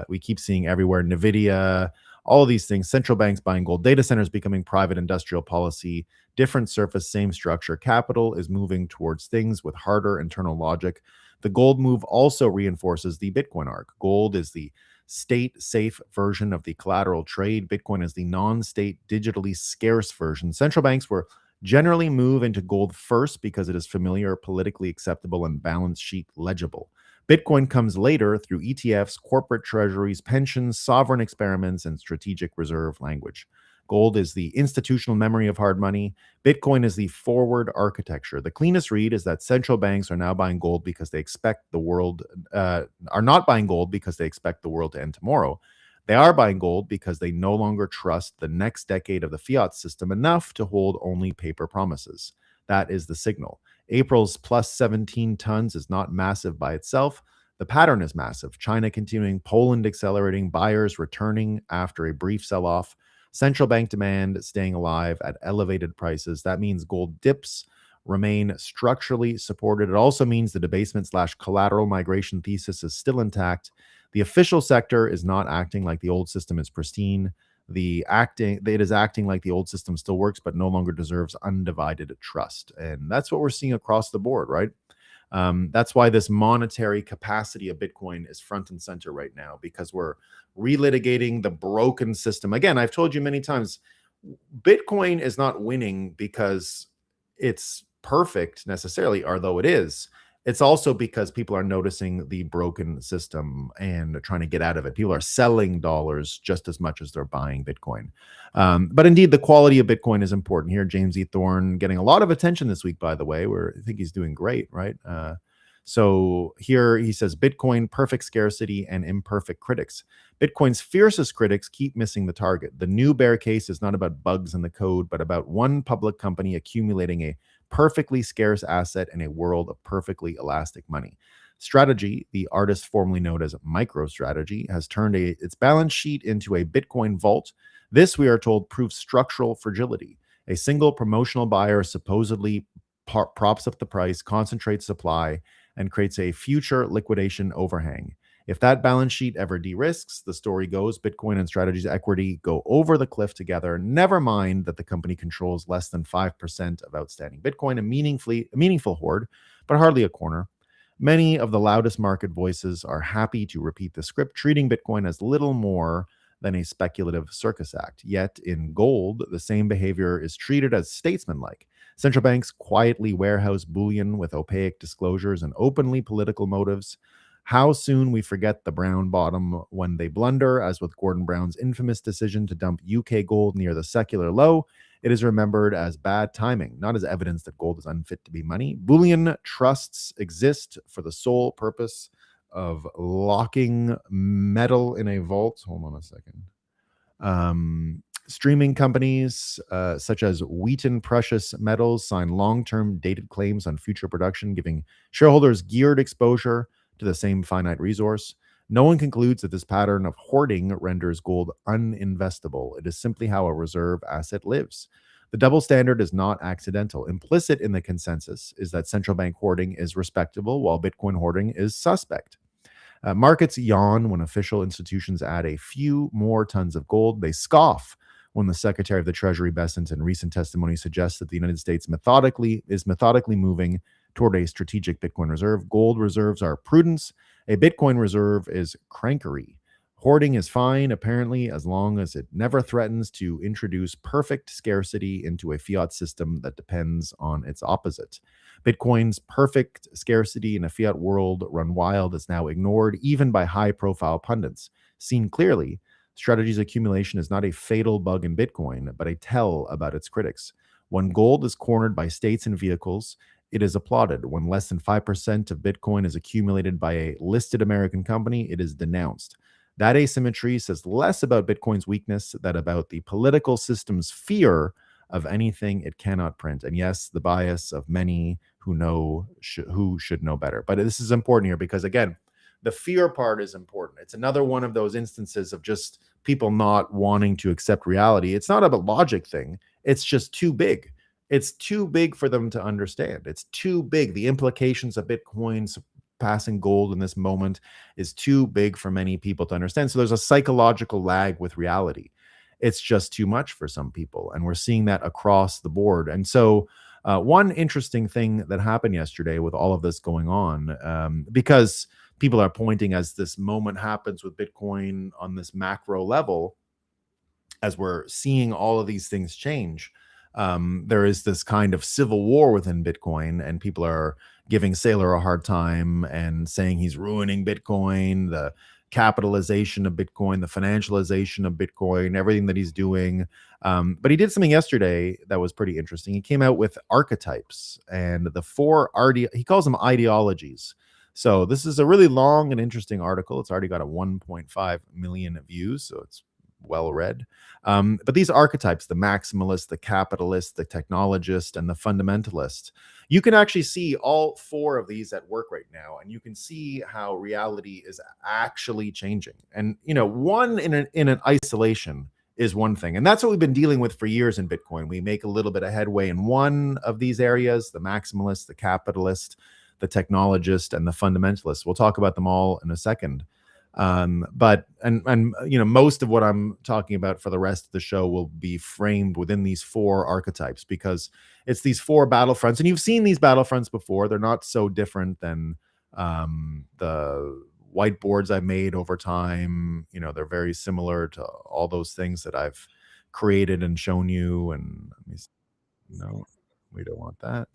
We keep seeing everywhere. NVIDIA, all of these things. Central banks buying gold. Data centers becoming private industrial policy. Different surface, same structure. Capital is moving towards things with harder internal logic. The gold move also reinforces the Bitcoin arc. Gold is the state-safe version of the collateral trade. Bitcoin is the non-state, digitally scarce version. Central banks were generally move into gold first because it is familiar, politically acceptable, and balance sheet legible. Bitcoin comes later through ETFs, corporate treasuries, pensions, sovereign experiments, and strategic reserve language. Gold is the institutional memory of hard money. Bitcoin is the forward architecture. The cleanest read is that central banks are now buying gold because they expect the world, are not buying gold because they expect the world to end tomorrow. They are buying gold because they no longer trust the next decade of the fiat system enough to hold only paper promises. That is the signal. April's plus 17 tons is not massive by itself. The pattern is massive. China continuing, Poland accelerating, buyers returning after a brief sell-off, central bank demand staying alive at elevated prices. That means gold dips remain structurally supported. It also means the debasement/collateral migration thesis is still intact. The official sector is not acting like the old system is pristine. It is acting like the old system still works, but no longer deserves undivided trust. And that's what we're seeing across the board, right? That's why this monetary capacity of Bitcoin is front and center right now, because we're relitigating the broken system. Again, I've told you many times, Bitcoin is not winning because it's perfect necessarily, although it is. It's also because people are noticing the broken system and trying to get out of it. People are selling dollars just as much as they're buying Bitcoin. But indeed, the quality of Bitcoin is important here. James E. Thorne getting a lot of attention this week, by the way, where I think he's doing great, right? So here he says, Bitcoin, perfect scarcity and imperfect critics. Bitcoin's fiercest critics keep missing the target. The new bear case is not about bugs in the code, but about one public company accumulating a perfectly scarce asset in a world of perfectly elastic money. Strategy, the artist formerly known as MicroStrategy, has turned its balance sheet into a Bitcoin vault. This, we are told, proves structural fragility. A single promotional buyer supposedly props up the price, concentrates supply, and creates a future liquidation overhang. If that balance sheet ever de-risks, the story goes, Bitcoin and Strategy's equity go over the cliff together. Never mind that the company controls less than 5% of outstanding Bitcoin, a meaningful hoard, but hardly a corner. Many of the loudest market voices are happy to repeat the script, treating Bitcoin as little more than a speculative circus act. Yet in gold, the same behavior is treated as statesmanlike. Central banks quietly warehouse bullion with opaque disclosures and openly political motives. How soon we forget the brown bottom when they blunder, as with Gordon Brown's infamous decision to dump UK gold near the secular low. It is remembered as bad timing, not as evidence that gold is unfit to be money. Bullion trusts exist for the sole purpose of locking metal in a vault. Hold on a second. Streaming companies such as Wheaton Precious Metals sign long-term dated claims on future production, giving shareholders geared exposure to the same finite resource. No one concludes that this pattern of hoarding renders gold uninvestable. It is simply how a reserve asset lives. The double standard is not accidental. Implicit in the consensus is that central bank hoarding is respectable, while Bitcoin hoarding is suspect. Markets yawn when official institutions add a few more tons of gold. They scoff when the Secretary of the Treasury Bessent in recent testimony suggests that the United States is methodically moving toward a strategic Bitcoin reserve. Gold reserves are prudence. A Bitcoin reserve is crankery. Hoarding is fine, apparently, as long as it never threatens to introduce perfect scarcity into a fiat system that depends on its opposite. Bitcoin's perfect scarcity in a fiat world run wild is now ignored even by high-profile pundits. Seen clearly, Strategy's accumulation is not a fatal bug in Bitcoin, but a tell about its critics. When gold is cornered by states and vehicles, it is applauded. When less than 5% of Bitcoin is accumulated by a listed American company, it is denounced. That asymmetry says less about Bitcoin's weakness than about the political system's fear of anything it cannot print. And yes, the bias of many who should know better. But this is important here because, again, the fear part is important. It's another one of those instances of just people not wanting to accept reality. It's not a logic thing. It's just too big. It's too big for them to understand. It's too big. The implications of Bitcoin's passing gold in this moment is too big for many people to understand. So there's a psychological lag with reality. It's just too much for some people. And we're seeing that across the board. And so one interesting thing that happened yesterday with all of this going on, because people are pointing as this moment happens with Bitcoin on this macro level, as we're seeing all of these things change, there is this kind of civil war within Bitcoin, and people are giving Saylor a hard time and saying he's ruining Bitcoin, the capitalization of Bitcoin, the financialization of Bitcoin, everything that he's doing. But he did something yesterday that was pretty interesting. He came out with archetypes and the four he calls them ideologies. So this is a really long and interesting article. It's already got a 1.5 million views, so it's well read. But these archetypes, the maximalist, the capitalist, the technologist, and the fundamentalist, you can actually see all four of these at work right now, and you can see how reality is actually changing. And one in an isolation is one thing, and that's what we've been dealing with for years in Bitcoin. We make a little bit of headway in one of these areas: the maximalist, the capitalist, the technologist, and the fundamentalist. We'll talk about them all in a second. But most of what I'm talking about for the rest of the show will be framed within these four archetypes, because it's these four battlefronts, and you've seen these battlefronts before. They're not so different than the whiteboards I've made over time. They're very similar to all those things that I've created and shown you. And no, we don't want that.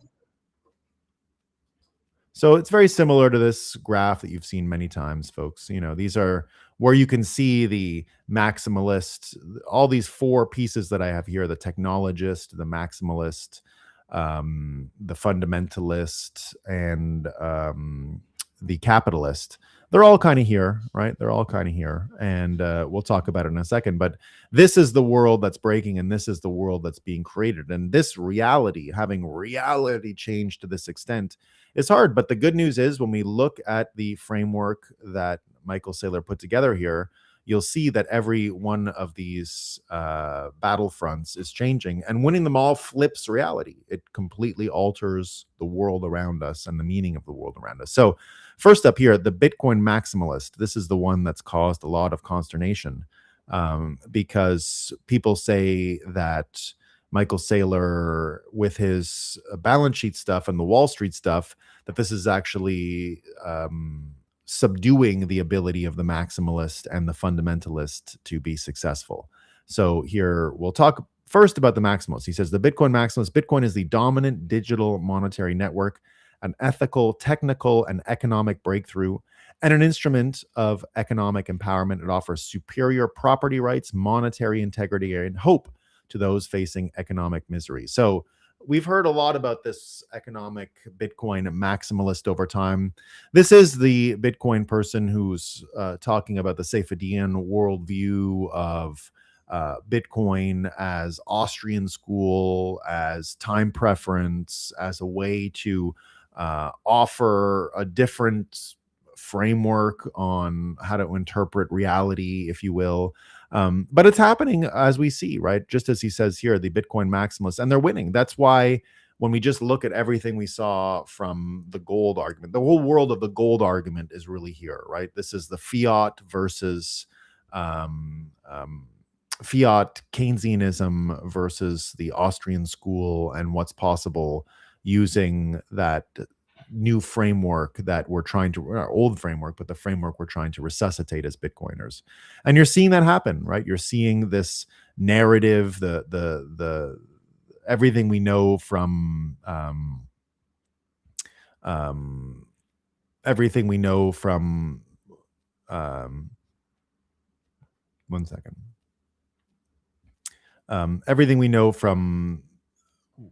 So it's very similar to this graph that you've seen many times, folks. These are where you can see the maximalist, all these four pieces that I have here: the technologist, the maximalist, the fundamentalist, and the capitalist. They're all kind of here, right? They're all kind of here. And we'll talk about it in a second. But this is the world that's breaking, and this is the world that's being created. And this reality, having reality change to this extent, is hard. But the good news is, when we look at the framework that Michael Saylor put together here, you'll see that every one of these battlefronts is changing, and winning them all flips reality. It completely alters the world around us and the meaning of the world around us. So first up here, the Bitcoin maximalist. This is the one that's caused a lot of consternation, because people say that Michael Saylor, with his balance sheet stuff and the Wall Street stuff, that this is actually subduing the ability of the maximalist and the fundamentalist to be successful. So here we'll talk first about the maximalist. He says the Bitcoin maximalist: Bitcoin is the dominant digital monetary network. an ethical, technical, and economic breakthrough, and an instrument of economic empowerment. It offers superior property rights, monetary integrity, and hope to those facing economic misery. So we've heard a lot about this economic Bitcoin maximalist over time. This is the Bitcoin person who's talking about the Safedian worldview of Bitcoin as Austrian school, as time preference, as a way to offer a different framework on how to interpret reality, if you will. But it's happening as we see, right? Just as he says here, the Bitcoin maximalists, and they're winning. That's why when we just look at everything we saw from the gold argument, the whole world of the gold argument is really here, right? This is the fiat versus fiat Keynesianism versus the Austrian school and what's possible using that new framework that we're trying to, our old framework, but the framework we're trying to resuscitate as Bitcoiners. And you're seeing that happen, right? You're seeing this narrative, the everything we know from everything we know from one second. Everything we know from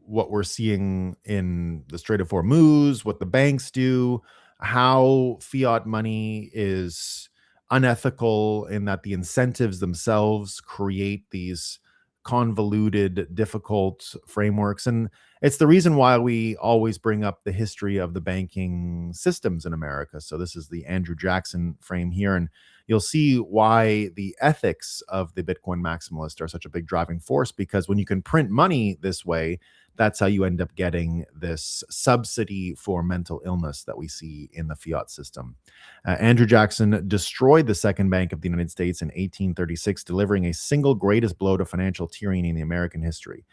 what we're seeing in the Strait of Hormuz, what the banks do, how fiat money is unethical in that the incentives themselves create these convoluted, difficult frameworks. And it's the reason why we always bring up the history of the banking systems in America. So this is the Andrew Jackson frame here. And you'll see why the ethics of the Bitcoin maximalist are such a big driving force, because when you can print money this way, that's how you end up getting this subsidy for mental illness that we see in the fiat system. Andrew Jackson destroyed the second bank of the United States in 1836, delivering a single greatest blow to financial tyranny in the American history.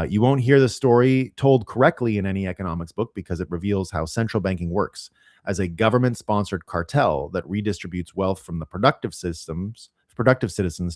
You won't hear the story told correctly in any economics book because it reveals how central banking works as a government-sponsored cartel that redistributes wealth from the productive citizens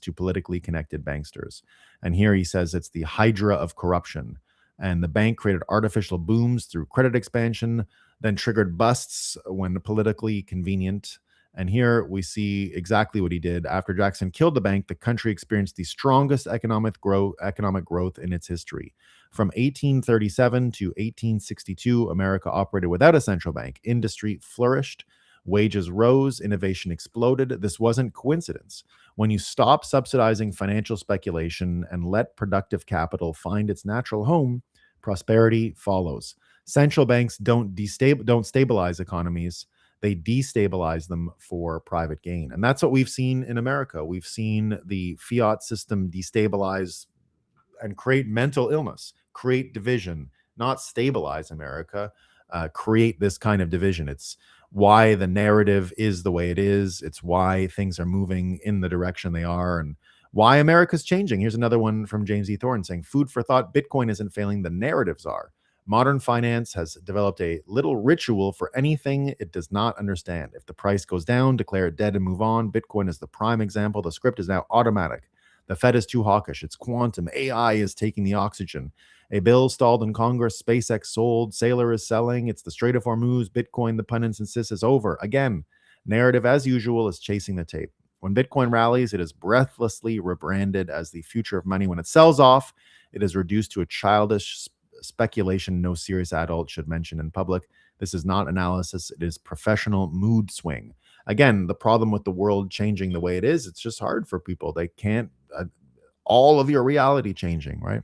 to politically connected banksters. And here he says it's the hydra of corruption. And the bank created artificial booms through credit expansion, then triggered busts when politically convenient. And here we see exactly what he did. After Jackson killed the bank, the country experienced the strongest economic growth in its history. From 1837 to 1862, America operated without a central bank. Industry flourished, wages rose, innovation exploded. This wasn't coincidence. When you stop subsidizing financial speculation and let productive capital find its natural home, prosperity follows. Central banks don't stabilize economies. They destabilize them for private gain. And that's what we've seen in America. We've seen the fiat system destabilize and create mental illness, create division, not stabilize America, create this kind of division. It's why the narrative is the way it is. It's why things are moving in the direction they are, and why America's changing. Here's another one from James E. Thorne saying, food for thought, Bitcoin isn't failing, the narratives are. Modern finance has developed a little ritual for anything it does not understand. If the price goes down, declare it dead and move on. Bitcoin is the prime example. The script is now automatic. The Fed is too hawkish. It's quantum. AI is taking the oxygen. A bill stalled in Congress. SpaceX sold. Sailor is selling. It's the Strait of Hormuz. Bitcoin, the pundits insist, is over. Again, narrative as usual is chasing the tape. When Bitcoin rallies, it is breathlessly rebranded as the future of money. When it sells off, it is reduced to a childish speculation no serious adult should mention in public. This is not analysis. It is professional mood swing. Again, the problem with the world changing the way it is, it's just hard for people. They can't, all of your reality changing, right?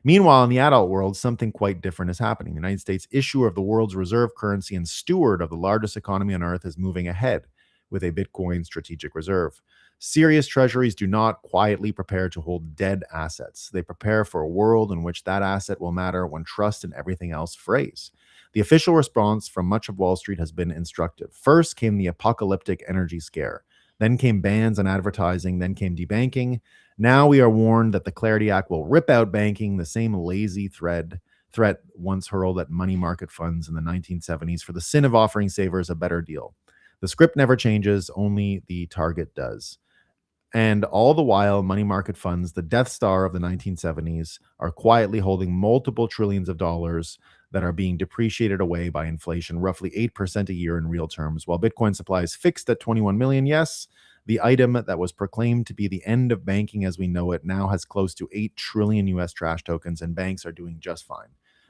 Meanwhile, in the adult world, something quite different is happening. The United States, issuer of the world's reserve currency and steward of the largest economy on earth, is moving ahead with a Bitcoin strategic reserve. Serious treasuries do not quietly prepare to hold dead assets. They prepare for a world in which that asset will matter when trust and everything else frays. The official response from much of Wall Street has been instructive. First came the apocalyptic energy scare. Then came bans on advertising. Then came debanking. Now we are warned that the Clarity Act will rip out banking, the same lazy threat once hurled at money market funds in the 1970s for the sin of offering savers a better deal. The script never changes, only the target does. And all the while, money market funds, the Death Star of the 1970s, are quietly holding multiple trillions of dollars that are being depreciated away by inflation, roughly 8% a year in real terms. While Bitcoin supply is fixed at 21 million, yes, the item that was proclaimed to be the end of banking as we know it now has close to 8 trillion US trash tokens, and banks are doing just fine.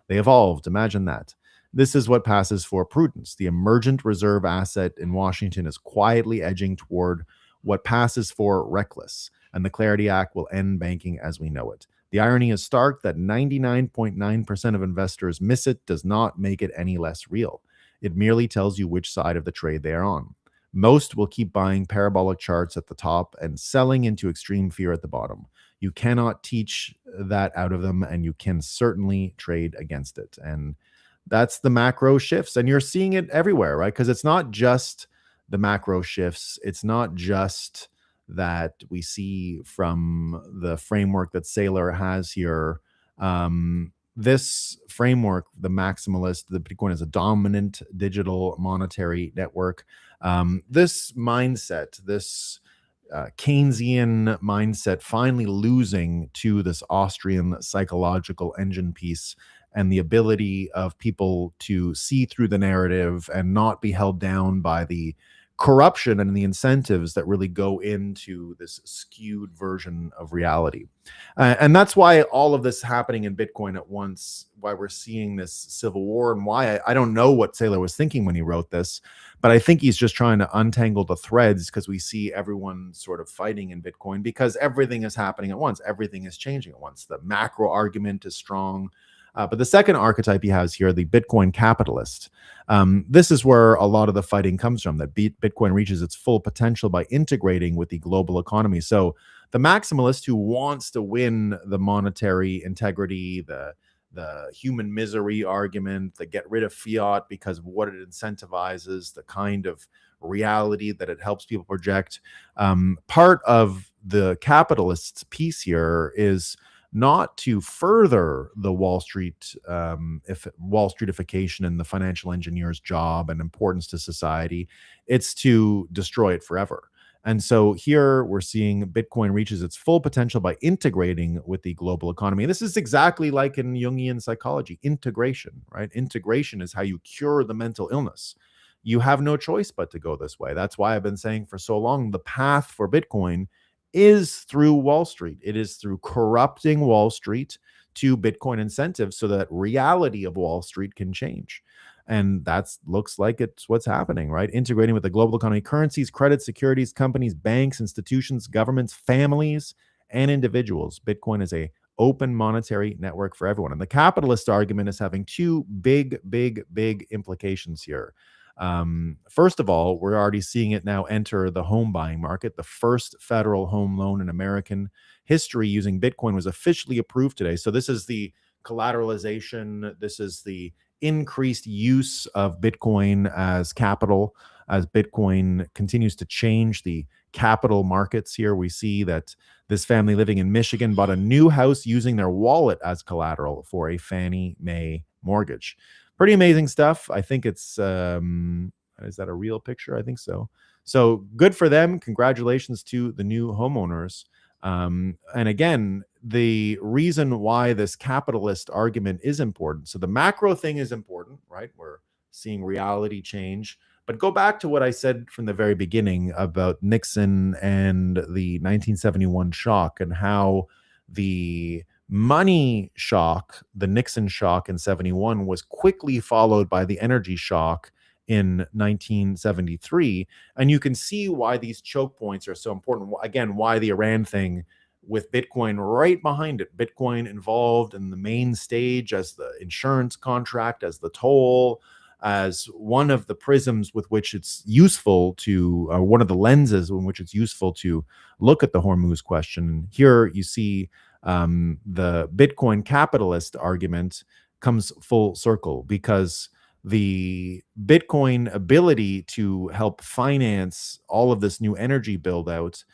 They evolved, imagine that. This is what passes for prudence. The emergent reserve asset in Washington is quietly edging toward what passes for reckless, and the Clarity Act will end banking as we know it. The irony is stark that 99.9% of investors miss it does not make it any less real. It merely tells you which side of the trade they are on. Most will keep buying parabolic charts at the top and selling into extreme fear at the bottom. You cannot teach that out of them, and you can certainly trade against it. And that's the macro shifts. And you're seeing it everywhere, right? Because it's not just the macro shifts. It's not just that we see from the framework that Saylor has here. This framework, the maximalist, the Bitcoin is a dominant digital monetary network. This mindset, this Keynesian mindset, finally losing to this Austrian psychological engine piece and the ability of people to see through the narrative and not be held down by the corruption and the incentives that really go into this skewed version of reality. And that's why all of this happening in Bitcoin at once, why we're seeing this civil war, and why I don't know what Saylor was thinking when he wrote this, but I think he's just trying to untangle the threads because we see everyone sort of fighting in Bitcoin because everything is happening at once. Everything is changing at once. The macro argument is strong. But the second archetype he has here, the Bitcoin capitalist, this is where a lot of the fighting comes from, that Bitcoin reaches its full potential by integrating with the global economy. So the maximalist who wants to win the monetary integrity, the human misery argument, the get rid of fiat because of what it incentivizes, the kind of reality that it helps people project. Part of the capitalist's piece here is not to further the Wall Streetification and the financial engineer's job and importance to society. It's to destroy it forever. And so here we're seeing Bitcoin reaches its full potential by integrating with the global economy. And this is exactly like in Jungian psychology, integration, right? Integration is how you cure the mental illness. You have no choice but to go this way. That's why I've been saying for so long, the path for Bitcoin is through Wall Street. It is through corrupting Wall Street to Bitcoin incentives so that reality of Wall Street can change. And that looks like it's what's happening, right? Integrating with the global economy, currencies, credit, securities, companies, banks, institutions, governments, families, and individuals. Bitcoin is a open monetary network for everyone. And the capitalist argument is having two big implications here. First of all, we're already seeing it now enter the home buying market. The first federal home loan in American history using Bitcoin was officially approved today. So this is the collateralization. This is the increased use of Bitcoin as capital. As Bitcoin continues to change the capital markets here, we see that this family living in Michigan bought a new house using their wallet as collateral for a Fannie Mae mortgage. Pretty amazing stuff. I think it's, is that a real picture? I think so. So good for them. Congratulations to the new homeowners. And again, the reason why this capitalist argument is important. So the macro thing is important, right? We're seeing reality change. But go back to what I said from the very beginning about Nixon and the 1971 shock and how the money shock, the Nixon shock in 71, was quickly followed by the energy shock in 1973. And you can see why these choke points are so important. Again, why the Iran thing with Bitcoin right behind it. Bitcoin involved in the main stage as the insurance contract, as the toll, as one of the prisms with which it's useful to, one of the lenses in which it's useful to look at the Hormuz question. Here you see the Bitcoin capitalist argument comes full circle because the Bitcoin ability to help finance all of this new energy build out,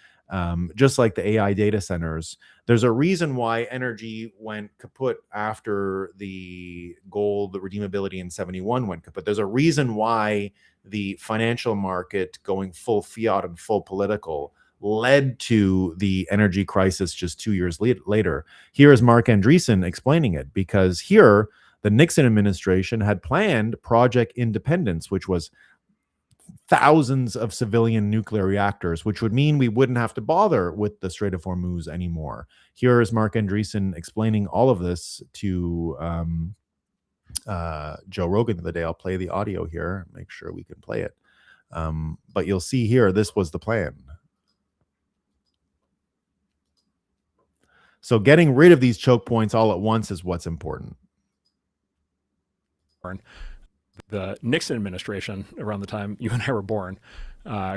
just like the AI data centers, there's a reason why energy went kaput after the gold, the redeemability in 71 went kaput. There's a reason why the financial market going full fiat and full political led to the energy crisis just 2 years later. Here is Mark Andreessen explaining it, because here The Nixon administration had planned Project Independence, which was thousands of civilian nuclear reactors, which would mean we wouldn't have to bother with the Strait of Hormuz anymore. Here is Mark Andreessen explaining all of this to Joe Rogan the other day. I'll play the audio here, make sure we can play it. But you'll see here, this was the plan. So getting rid of these choke points all at once is what's important. The Nixon administration, around the time you and I were born,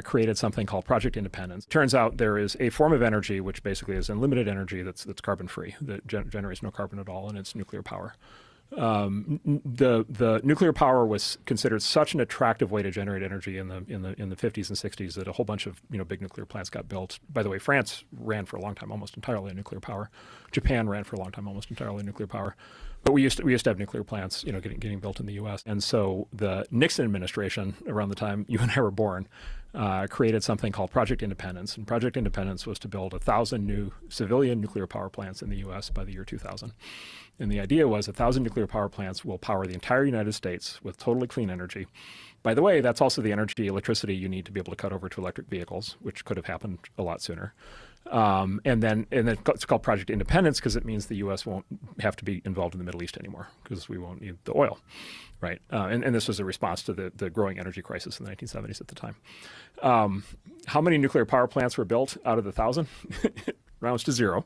created something called Project Independence. Turns out there is a form of energy which basically is unlimited energy that's carbon-free, that generates no carbon at all, and it's nuclear power. The nuclear power was considered such an attractive way to generate energy in the 50s and 60s that a whole bunch of big nuclear plants got built. By the way, France ran for a long time almost entirely on nuclear power. Japan ran for a long time almost entirely on nuclear power. But we used to have nuclear plants, getting built in the U.S. And so the Nixon administration, around the time you and I were born, created something called Project Independence. And Project Independence was to build 1,000 new civilian nuclear power plants in the U.S. by the year 2000. And the idea was 1,000 nuclear power plants will power the entire United States with totally clean energy. By the way, that's also the electricity you need to be able to cut over to electric vehicles, which could have happened a lot sooner. And then it's called Project Independence because it means the U.S. won't have to be involved in the Middle East anymore because we won't need the oil, right? And this was a response to the growing energy crisis in the 1970s at the time. How many nuclear power plants were built out of the 1,000? Rounds to zero.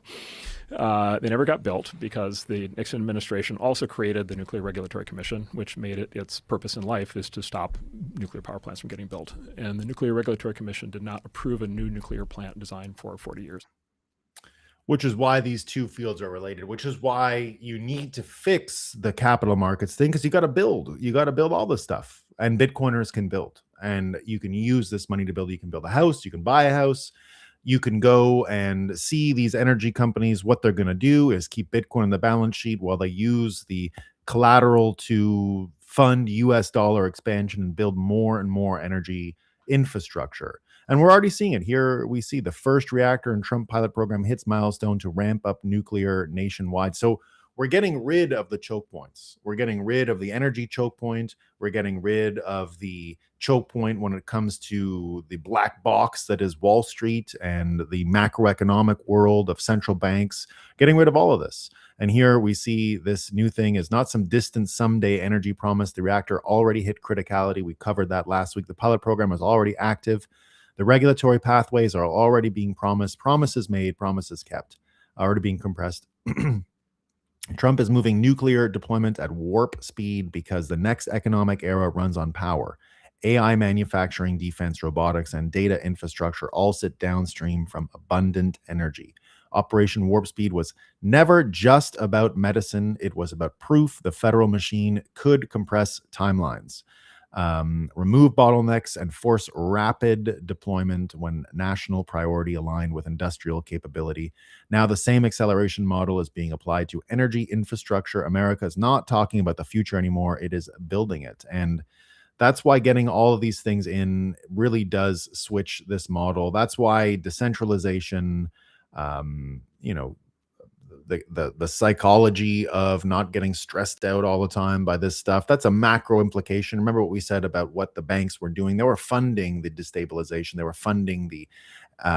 They never got built because the Nixon administration also created the Nuclear Regulatory Commission, which made it its purpose in life is to stop nuclear power plants from getting built. And the Nuclear Regulatory Commission did not approve a new nuclear plant design for 40 years. Which is why these two fields are related, which is why you need to fix the capital markets thing, because you got to build all this stuff, and Bitcoiners can build, and you can use this money to build. You can build a house, you can buy a house. You can go and see these energy companies. What they're going to do is keep Bitcoin on the balance sheet while they use the collateral to fund US dollar expansion and build more and more energy infrastructure. And we're already seeing it. Here we see the first reactor in Trump pilot program hits milestone to ramp up nuclear nationwide. So we're getting rid of the choke points. We're getting rid of the energy choke point. We're getting rid of the choke point when it comes to the black box that is Wall Street and the macroeconomic world of central banks, getting rid of all of this. And here we see this new thing is not some distant someday energy promise. The reactor already hit criticality. We covered that last week. The pilot program is already active. The regulatory pathways are already being promised. Promises made, promises kept, already being compressed. Trump is moving nuclear deployment at warp speed because the next economic era runs on power. AI manufacturing, defense, robotics, and data infrastructure all sit downstream from abundant energy. Operation Warp Speed was never just about medicine. It was about proof the federal machine could compress timelines, remove bottlenecks, and force rapid deployment when national priority aligned with industrial capability. Now, the same acceleration model is being applied to energy infrastructure. America is not talking about the future anymore. It is building it. And that's why getting all of these things in really does switch this model. That's why decentralization, the psychology of not getting stressed out all the time by this stuff, that's a macro implication. Remember what we said about what the banks were doing. They were funding the destabilization. They were funding the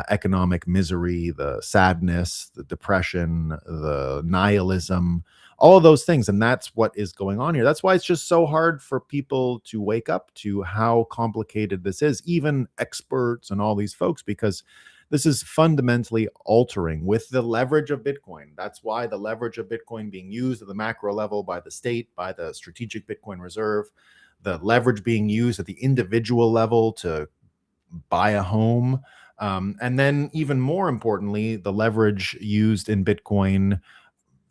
economic misery, the sadness, the depression, the nihilism, all of those things. And that's what is going on here. That's why it's just so hard for people to wake up to how complicated this is, even experts and all these folks, because this is fundamentally altering with the leverage of Bitcoin. That's why the leverage of Bitcoin being used at the macro level by the state, by the strategic Bitcoin reserve, the leverage being used at the individual level to buy a home. And then even more importantly, the leverage used in Bitcoin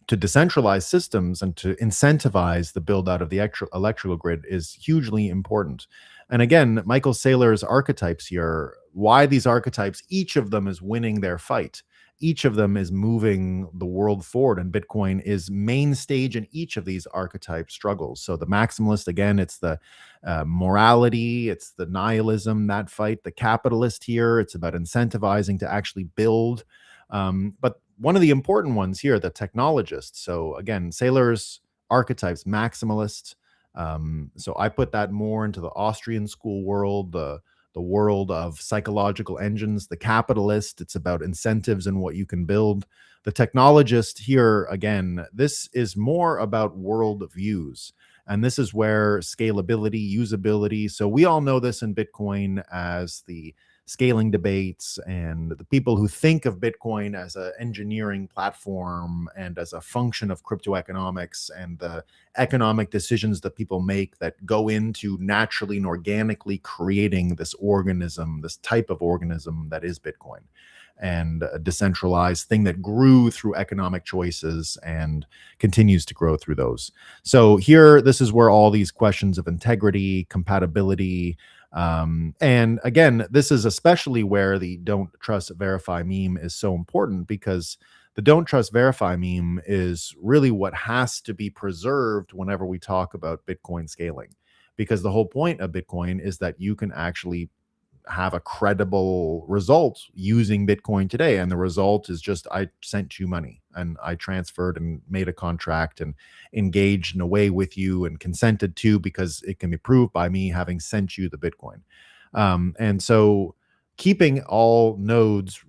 to decentralize systems and to incentivize the build out of the electrical grid is hugely important. And again, Michael Saylor's archetypes here, why these archetypes, each of them is winning their fight. Each of them is moving the world forward, and Bitcoin is main stage in each of these archetype struggles. So the maximalist, again, it's the morality, it's the nihilism, that fight. The capitalist here, it's about incentivizing to actually build. But one of the important ones here, the technologist. So again, Saylor's archetypes, maximalist. So I put that more into the Austrian school world, the world of psychological engines, the capitalist. It's about incentives and what you can build. The technologist here, again, this is more about world views. And this is where scalability, usability. So we all know this in Bitcoin as the scaling debates and the people who think of Bitcoin as an engineering platform and as a function of crypto economics and the economic decisions that people make that go into naturally and organically creating this organism, this type of organism that is Bitcoin, and a decentralized thing that grew through economic choices and continues to grow through those. So here, this is where all these questions of integrity, compatibility, and again, this is especially where the don't trust verify meme is so important, because the don't trust verify meme is really what has to be preserved whenever we talk about Bitcoin scaling, because the whole point of Bitcoin is that you can actually have a credible result using Bitcoin today. And the result is just, I sent you money and I transferred and made a contract and engaged in a way with you and consented to, because it can be proved by me having sent you the Bitcoin. And so keeping all nodes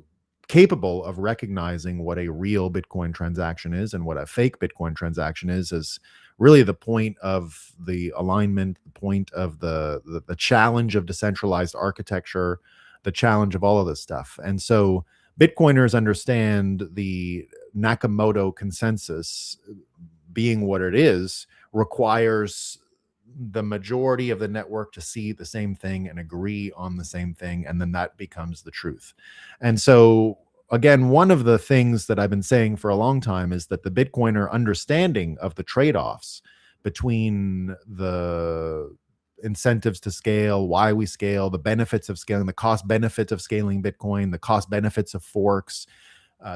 capable of recognizing what a real Bitcoin transaction is and what a fake Bitcoin transaction is really the point of the alignment, the point of the challenge of decentralized architecture, the challenge of all of this stuff. And so Bitcoiners understand the Nakamoto consensus being what it is requires the majority of the network to see the same thing and agree on the same thing, and then that becomes the truth. And so again, one of the things that I've been saying for a long time is that the Bitcoiner understanding of the trade-offs between the incentives to scale, why we scale, the benefits of scaling, the cost benefits of scaling Bitcoin, the cost benefits of forks,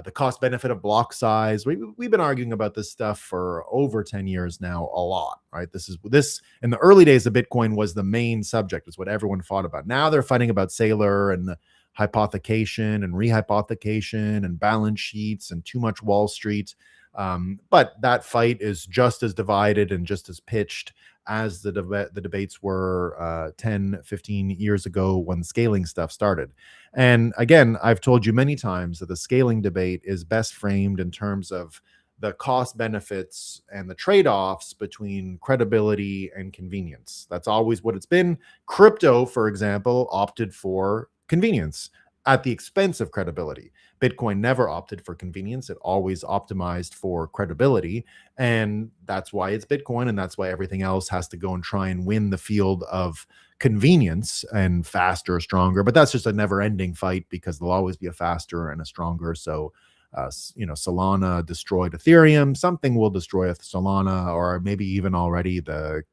the cost benefit of block size. We've been arguing about this stuff for over 10 years now, a lot, right? This in the early days of Bitcoin was the main subject, is what everyone fought about. Now they're fighting about Saylor and the hypothecation and rehypothecation and balance sheets and too much Wall Street. But that fight is just as divided and just as pitched as the debates were 10, 15 years ago when scaling stuff started. And again, I've told you many times that the scaling debate is best framed in terms of the cost benefits and the trade-offs between credibility and convenience. That's always what it's been. Crypto, for example, opted for convenience at the expense of credibility. Bitcoin never opted for convenience. It always optimized for credibility. And that's why it's Bitcoin. And that's why everything else has to go and try and win the field of convenience and faster, stronger. But that's just a never ending fight, because there'll always be a faster and a stronger. So, Solana destroyed Ethereum. Something will destroy Solana, or maybe even already the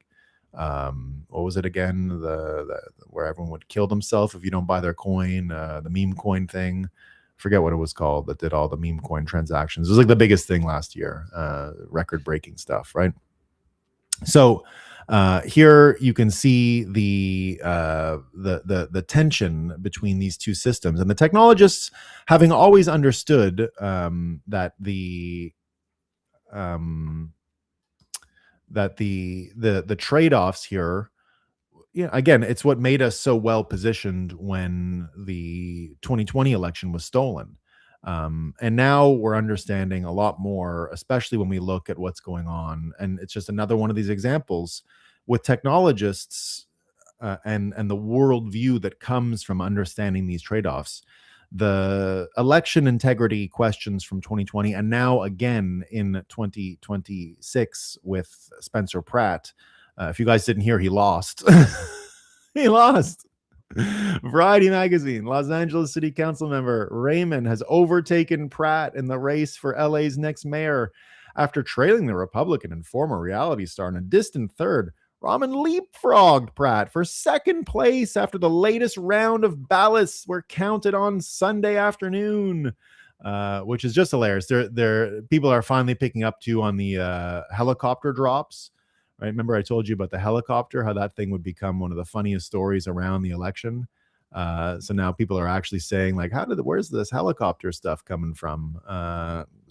what was it again, the where everyone would kill themselves if you don't buy their coin, the meme coin thing. Forget what it was called, that did all the meme coin transactions. It was like the biggest thing last year, record breaking stuff, right? So here you can see the tension between these two systems, and the technologists, having always understood that the trade-offs here, again, it's what made us so well positioned when the 2020 election was stolen. And now we're understanding a lot more, especially when we look at what's going on. And it's just another one of these examples with technologists and the worldview that comes from understanding these trade-offs. The election integrity questions from 2020, and now again in 2026 with Spencer Pratt. If you guys didn't hear, he lost. He lost. Variety magazine, Los Angeles City Council member Raymond has overtaken Pratt in the race for LA's next mayor after trailing the Republican and former reality star in a distant third. Raman leapfrogged Pratt for second place after the latest round of ballots were counted on Sunday afternoon, which is just hilarious. People are finally picking up too on the helicopter drops. Right? Remember I told you about the helicopter, how that thing would become one of the funniest stories around the election. So now people are actually saying, like, where's this helicopter stuff coming from?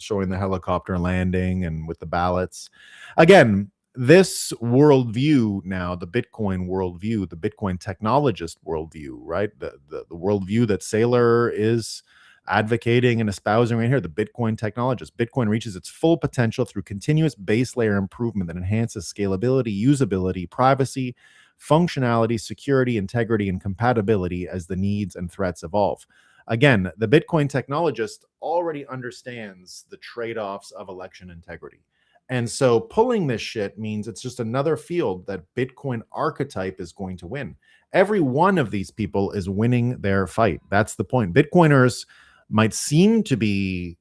showing the helicopter landing and with the ballots. Again, this worldview now, the Bitcoin worldview, the Bitcoin technologist worldview, right? The worldview that Saylor is advocating and espousing right here, the Bitcoin technologist. Bitcoin reaches its full potential through continuous base layer improvement that enhances scalability, usability, privacy, functionality, security, integrity, and compatibility as the needs and threats evolve. Again, the Bitcoin technologist already understands the trade-offs of election integrity. And so pulling this shit means it's just another field that Bitcoin archetype is going to win. Every one of these people is winning their fight. That's the point. Bitcoiners might seem to be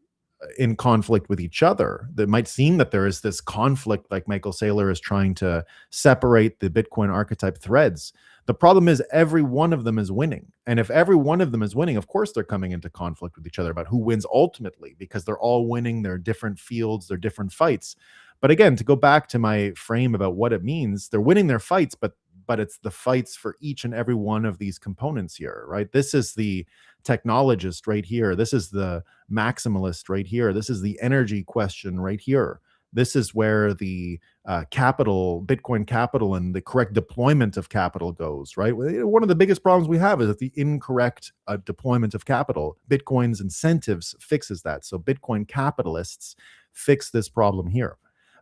in conflict with each other. That might seem that there is this conflict, like Michael Saylor is trying to separate the Bitcoin archetype threads. The problem is every one of them is winning. And if every one of them is winning, of course, they're coming into conflict with each other about who wins ultimately, because they're all winning their different fields, their different fights. But again, to go back to my frame about what it means, they're winning their fights, but it's the fights for each and every one of these components here, right? This is the technologist right here. This is the maximalist right here. This is the energy question right here. This is where the capital, Bitcoin capital, and the correct deployment of capital goes, right? One of the biggest problems we have is that the incorrect deployment of capital. Bitcoin's incentives fixes that. So Bitcoin capitalists fix this problem here.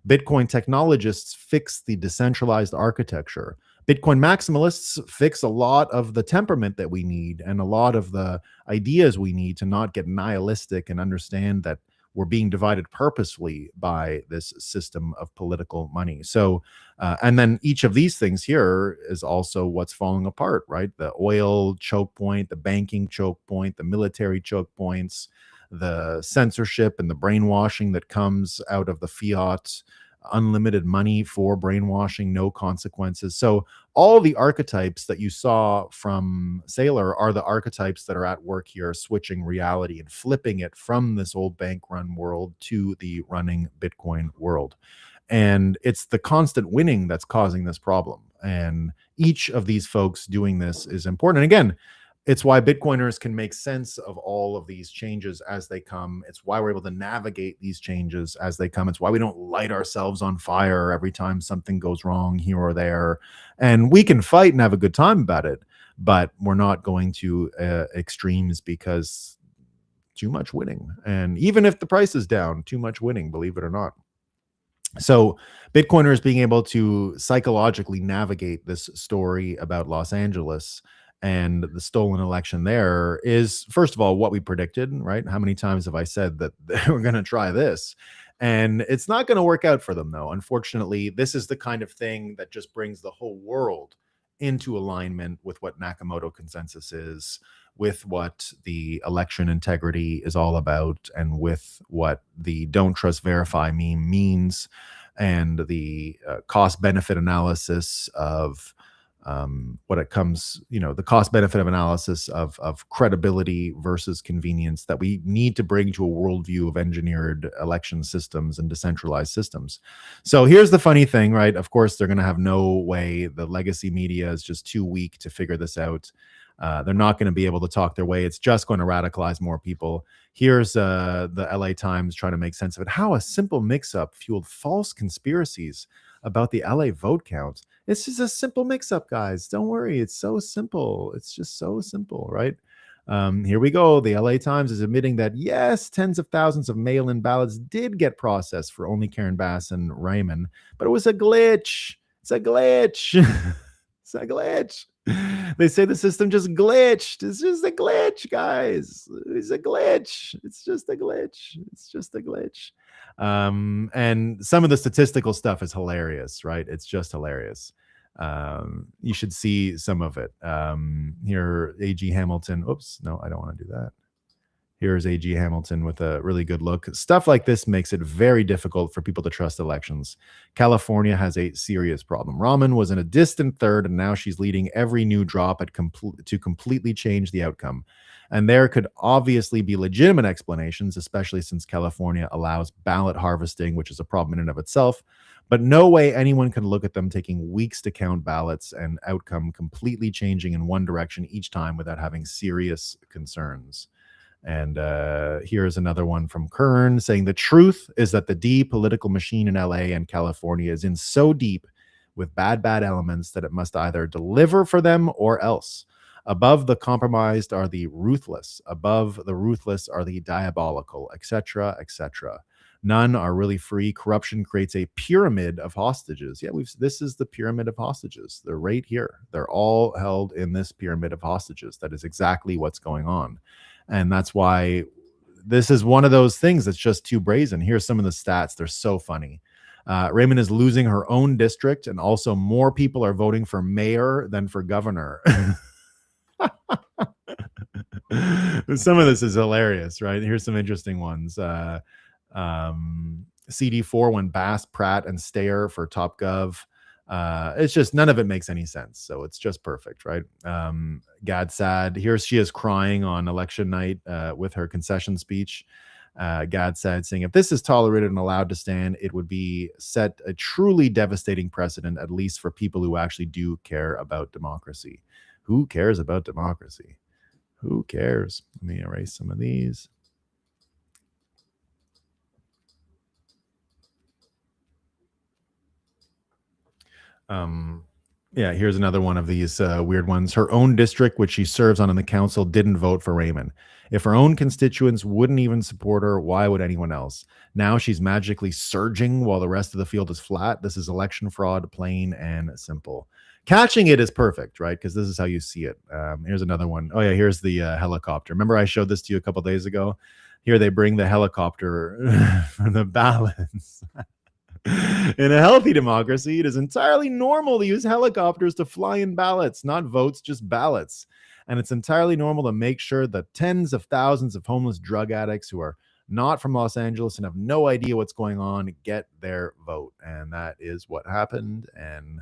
Bitcoin technologists fix the decentralized architecture. Bitcoin maximalists fix a lot of the temperament that we need and a lot of the ideas we need to not get nihilistic and understand that we're being divided purposefully by this system of political money. So, and then each of these things here is also what's falling apart, right? The oil choke point, the banking choke point, the military choke points, the censorship and the brainwashing that comes out of the fiat, unlimited money for brainwashing, no consequences. So all the archetypes that you saw from Saylor are the archetypes that are at work here, switching reality and flipping it from this old bank run world to the running Bitcoin world. And it's the constant winning that's causing this problem. And each of these folks doing this is important. And again, it's why Bitcoiners can make sense of all of these changes as they come. It's why we're able to navigate these changes as they come. It's why we don't light ourselves on fire every time something goes wrong here or there. And we can fight and have a good time about it, but we're not going to extremes because too much winning. And even if the price is down, too much winning, believe it or not. So Bitcoiners being able to psychologically navigate this story about Los Angeles and the stolen election there is, first of all, what we predicted, right? How many times have I said that we're going to try this? And it's not going to work out for them, though. Unfortunately, this is the kind of thing that just brings the whole world into alignment with what Nakamoto consensus is, with what the election integrity is all about, and with what the don't trust verify meme means, and the cost benefit analysis of what it comes, the cost benefit of analysis of credibility versus convenience that we need to bring to a worldview of engineered election systems and decentralized systems. So here's the funny thing, right? Of course, they're going to have no way. The legacy media is just too weak to figure this out. They're not going to be able to talk their way. It's just going to radicalize more people. Here's the LA Times trying to make sense of it. How a simple mix-up fueled false conspiracies about the LA vote count. It's just a simple mix-up, guys. Don't worry. It's so simple. It's just so simple, right? Here we go. The LA Times is admitting that, yes, tens of thousands of mail-in ballots did get processed for only Karen Bass and Raymond, but it was a glitch. It's a glitch. It's a glitch. They say the system just glitched. It's just a glitch, guys. It's a glitch. It's just a glitch. It's just a glitch. And some of the statistical stuff is hilarious, right? It's just hilarious. You should see some of it. Here, A.G. Hamilton. Oops, no, I don't want to do that. Here's A.G. Hamilton with a really good look. Stuff like this makes it very difficult for people to trust elections. California has a serious problem. Rahman was in a distant third, and now she's leading every new drop to completely change the outcome. And there could obviously be legitimate explanations, especially since California allows ballot harvesting, which is a problem in and of itself. But no way anyone can look at them taking weeks to count ballots and outcome completely changing in one direction each time without having serious concerns. And here's another one from Kern saying the truth is that the D political machine in LA and California is in so deep with bad elements that it must either deliver for them or else. Above the compromised are the ruthless. Above the ruthless are the diabolical, etc., etc. None are really free. Corruption creates a pyramid of hostages. Yeah, this is the pyramid of hostages. They're right here. They're all held in this pyramid of hostages. That is exactly what's going on. And that's why this is one of those things that's just too brazen. Here's some of the stats. They're so funny. Raymond is losing her own district, and also more people are voting for mayor than for governor. Some of this is hilarious, right? Here's some interesting ones. CD4 when Bass, Pratt, and Stayer for Top Gov. It's just none of it makes any sense. So it's just perfect, right? Gad Sad, here she is crying on election night with her concession speech. Gad Sad saying, if this is tolerated and allowed to stand, it would be set a truly devastating precedent, at least for people who actually do care about democracy. Who cares about democracy? Who cares? Let me erase some of these. Yeah, here's another one of these weird ones. Her own district, which she serves on in the council, didn't vote for Raymond. If her own constituents wouldn't even support her, why would anyone else? Now she's magically surging while the rest of the field is flat. This is election fraud, plain and simple. Catching it is perfect, right? Because this is how you see it. Here's another one. Oh yeah, here's the helicopter. Remember I showed this to you a couple days ago? Here they bring the helicopter for the ballots. In a healthy democracy, it is entirely normal to use helicopters to fly in ballots, not votes, just ballots. And it's entirely normal to make sure that tens of thousands of homeless drug addicts who are not from Los Angeles and have no idea what's going on get their vote. And that is what happened. And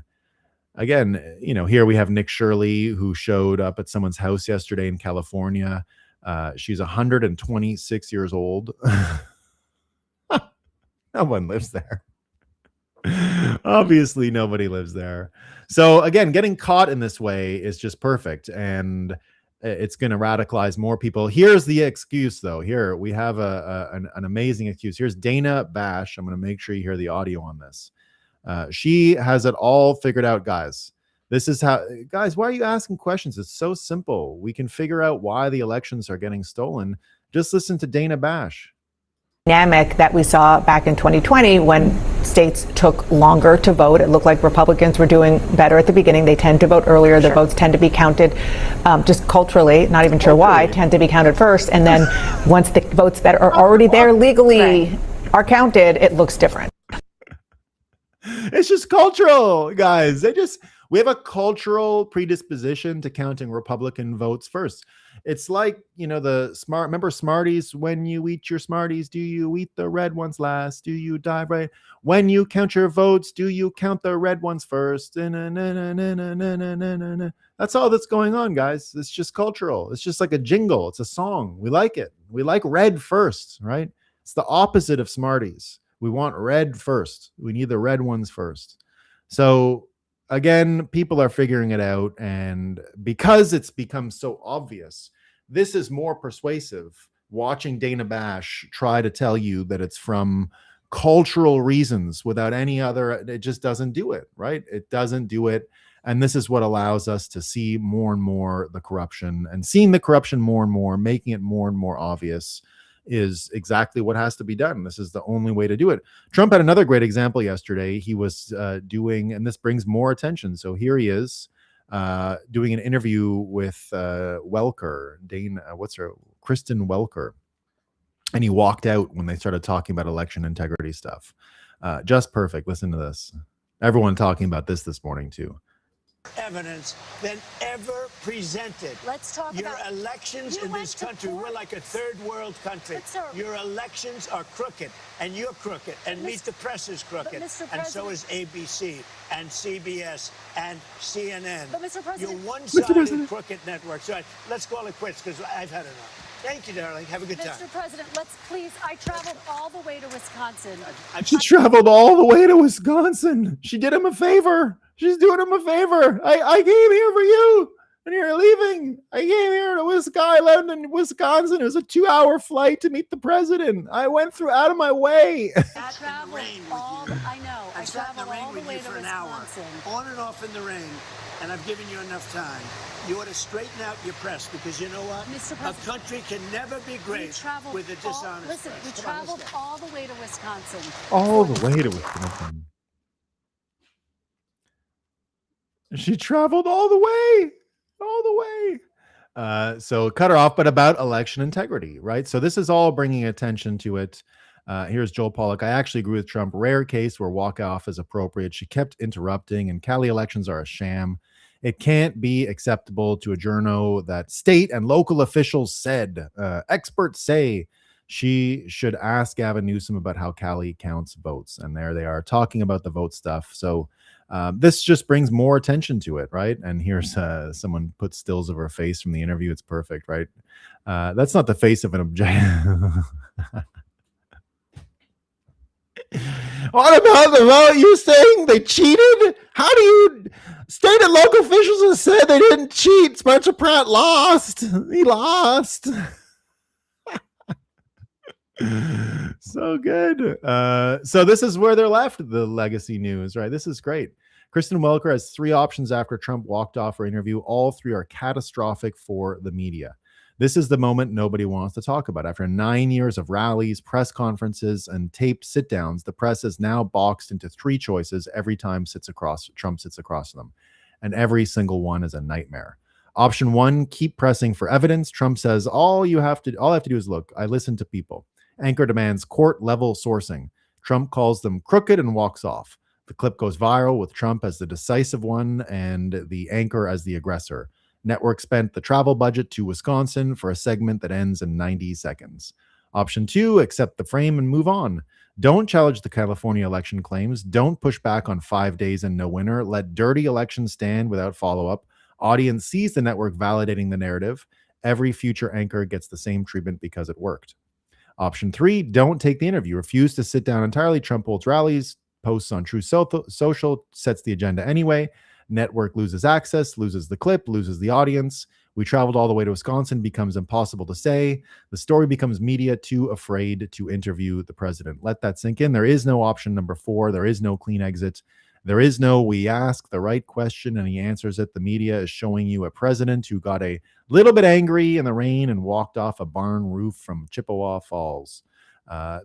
again, you know, here we have Nick Shirley, who showed up at someone's house yesterday in California. She's 126 years old. No one lives there. Obviously nobody lives there. So again, getting caught in this way is just perfect, and it's going to radicalize more people. Here's the excuse, though. Here we have an amazing excuse. Here's Dana Bash. I'm going to make sure you hear the audio on this. She has it all figured out, guys. This is how, guys, why are you asking questions? It's so simple. We can figure out why the elections are getting stolen. Just listen to Dana Bash. Dynamic that we saw back in 2020 when states took longer to vote. It looked like Republicans were doing better at the beginning. They tend to vote earlier. The votes tend to be counted just culturally, not even sure why, tend to be counted first. And then once the votes that are already there legally are counted, it looks different. It's just cultural, guys. We have a cultural predisposition to counting Republican votes first. It's like, you know, remember Smarties? When you eat your Smarties, do you eat the red ones last? Do you dive right? When you count your votes, do you count the red ones first? That's all that's going on, guys. It's just cultural. It's just like a jingle. It's a song. We like it. We like red first, right? It's the opposite of Smarties. We want red first. We need the red ones first. So again, people are figuring it out, and because it's become so obvious, this is more persuasive. Watching Dana Bash try to tell you that it's from cultural reasons without any other, it just doesn't do it, right? It doesn't do it. And this is what allows us to see more and more the corruption, and seeing the corruption more and more, making it more and more obvious is exactly what has to be done. This is the only way to do it. Trump had another great example yesterday. He was doing, and this brings more attention. So here he is doing an interview with Welker, Kristen Welker. And he walked out when they started talking about election integrity stuff. Just perfect. Listen to this. Everyone talking about this morning too. Evidence than ever presented. Let's talk your about elections in this country. We're like a third world country. Your elections are crooked, and you're crooked, and Meet the Press is crooked, and so is ABC and CBS and CNN. But Mr. President, you're one-sided crooked network. So let's call it quits, because I've had enough. Thank you, darling. Have a good time. Mr. President, let's please. I traveled all the way to Wisconsin. She traveled all the way to Wisconsin. She did him a favor. She's doing him a favor. I came here for you. And you're leaving. I came here to Wisconsin. It was a 2-hour flight to meet the president. I went out of my way. I travel all the, I know. I travel all the way to for an hour, Wisconsin. on and off in the rain, and I've given you enough time. You ought to straighten out your press, because you know what? Mr. A President, country can never be great with a dishonest listen, press. we Come on, traveled let's go. all the way to Wisconsin. All the way to Wisconsin. She traveled all the way. So cut her off, but about election integrity, right? So this is all bringing attention to it. Here's Joel Pollack. I actually agree with Trump. Rare case where walk off is appropriate. She kept interrupting, and Cali elections are a sham. It can't be acceptable to a journo that state and local officials said. Experts say she should ask Gavin Newsom about how Cali counts votes. And there they are talking about the vote stuff. So this just brings more attention to it, right? And here's someone put stills of her face from the interview. It's perfect, right? That's not the face of an object. What about the vote? You saying they cheated? How do you... State and local officials have said they didn't cheat. Spencer Pratt lost. He lost. So good. So this is where they're left, the legacy news, right? This is great. Kristen Welker has 3 options after Trump walked off her interview. All 3 are catastrophic for the media. This is the moment nobody wants to talk about. After 9 years of rallies, press conferences, and taped sit-downs, the press is now boxed into 3 choices every time Trump sits across them. And every single one is a nightmare. Option 1, keep pressing for evidence. Trump says, all I have to do is look. I listen to people. Anchor demands court-level sourcing. Trump calls them crooked and walks off. The clip goes viral with Trump as the decisive one and the anchor as the aggressor. Network spent the travel budget to Wisconsin for a segment that ends in 90 seconds. Option 2, accept the frame and move on. Don't challenge the California election claims. Don't push back on 5 days and no winner. Let dirty elections stand without follow-up. Audience sees the network validating the narrative. Every future anchor gets the same treatment because it worked. Option 3, don't take the interview. Refuse to sit down entirely. Trump holds rallies, posts on True Social, sets the agenda anyway. Network loses access, loses the clip, loses the audience. We traveled all the way to Wisconsin, becomes impossible to say. The story becomes media too afraid to interview the president. Let that sink in. There is no option number 4. There is no clean exit. There is no, we ask the right question and he answers it. The media is showing you a president who got a little bit angry in the rain and walked off a barn roof from Chippewa Falls.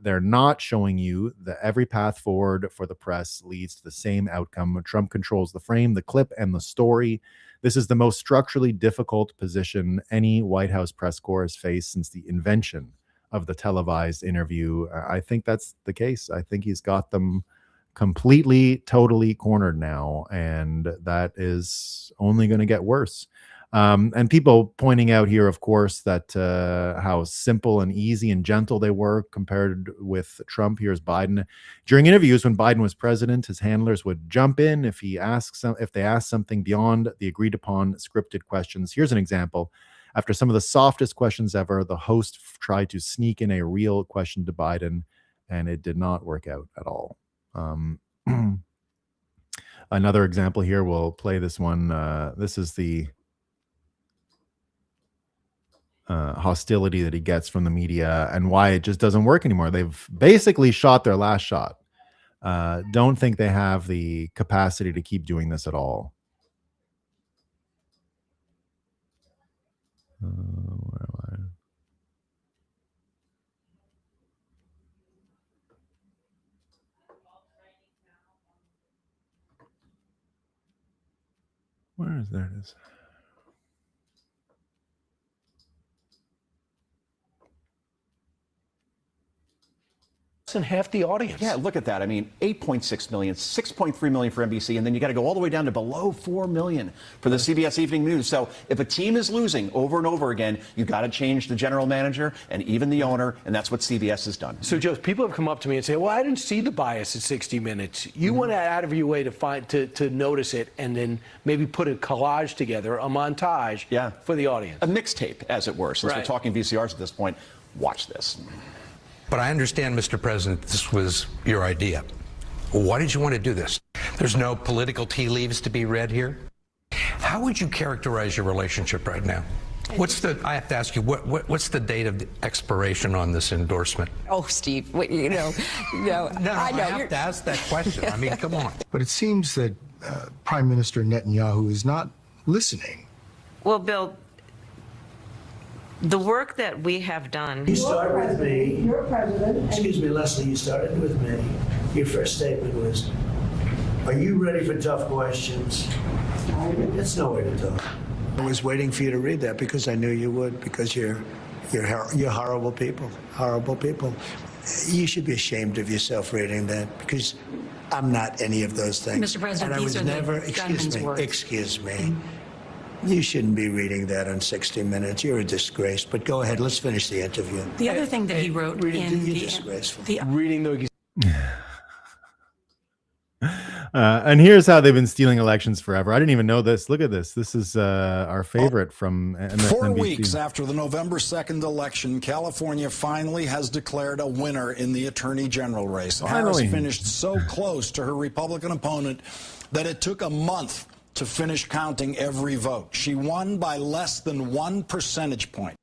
They're not showing you that every path forward for the press leads to the same outcome. Trump controls the frame, the clip, and the story. This is the most structurally difficult position any White House press corps has faced since the invention of the televised interview. I think that's the case. I think he's got them completely, totally cornered now, and that is only going to get worse. And people pointing out here, of course, that how simple and easy and gentle they were compared with Trump. Here's Biden. During interviews when Biden was president, his handlers would jump in if they asked something beyond the agreed upon scripted questions. Here's an example. After some of the softest questions ever, the host tried to sneak in a real question to Biden, and it did not work out at all. Another example here, we'll play this one. This is the hostility that he gets from the media and why it just doesn't work anymore. They've basically shot their last shot. Don't think they have the capacity to keep doing this at all. Where am I? Where is there? It is. Than half the audience. Yeah, look at that. I mean, 8.6 million, 6.3 million for NBC, and then you got to go all the way down to below 4 million for the CBS Evening News. So if a team is losing over and over again, you got to change the general manager and even the owner, and that's what CBS has done. So, Joe, people have come up to me and say, well, I didn't see the bias at 60 Minutes. You went out of your way to notice it and then maybe put a collage together, a montage for the audience. A mixtape, as it were, since we're talking VCRs at this point. Watch this. But I understand, Mr. President, this was your idea. Why did you want to do this? There's no political tea leaves to be read here. How would you characterize your relationship right now? I have to ask you, what's the date of the expiration on this endorsement? Oh, Steve, no, I have to ask that question. I mean, come on. But it seems that Prime Minister Netanyahu is not listening. Well, Bill, the work that we have done. You start with me. You're president. Excuse me, Leslie, you started with me. Your first statement was, are you ready for tough questions? It's nowhere to talk. I was waiting for you to read that because I knew you would, because you're horrible people. Horrible people. You should be ashamed of yourself reading that, because I'm not any of those things. Mr. President, and I these was are the never, gunman's excuse me. You shouldn't be reading that on 60 Minutes. You're a disgrace. But go ahead, let's finish the interview. The other thing that he wrote in disgraceful. Reading the And here's how they've been stealing elections forever. I didn't even know this. Look at this. This is our favorite from NBC. 4 weeks after the November 2nd election, California finally has declared a winner in the Attorney General race. Finally. Harris finished so close to her Republican opponent that it took a month to finish counting every vote. She won by less than 1 percentage point.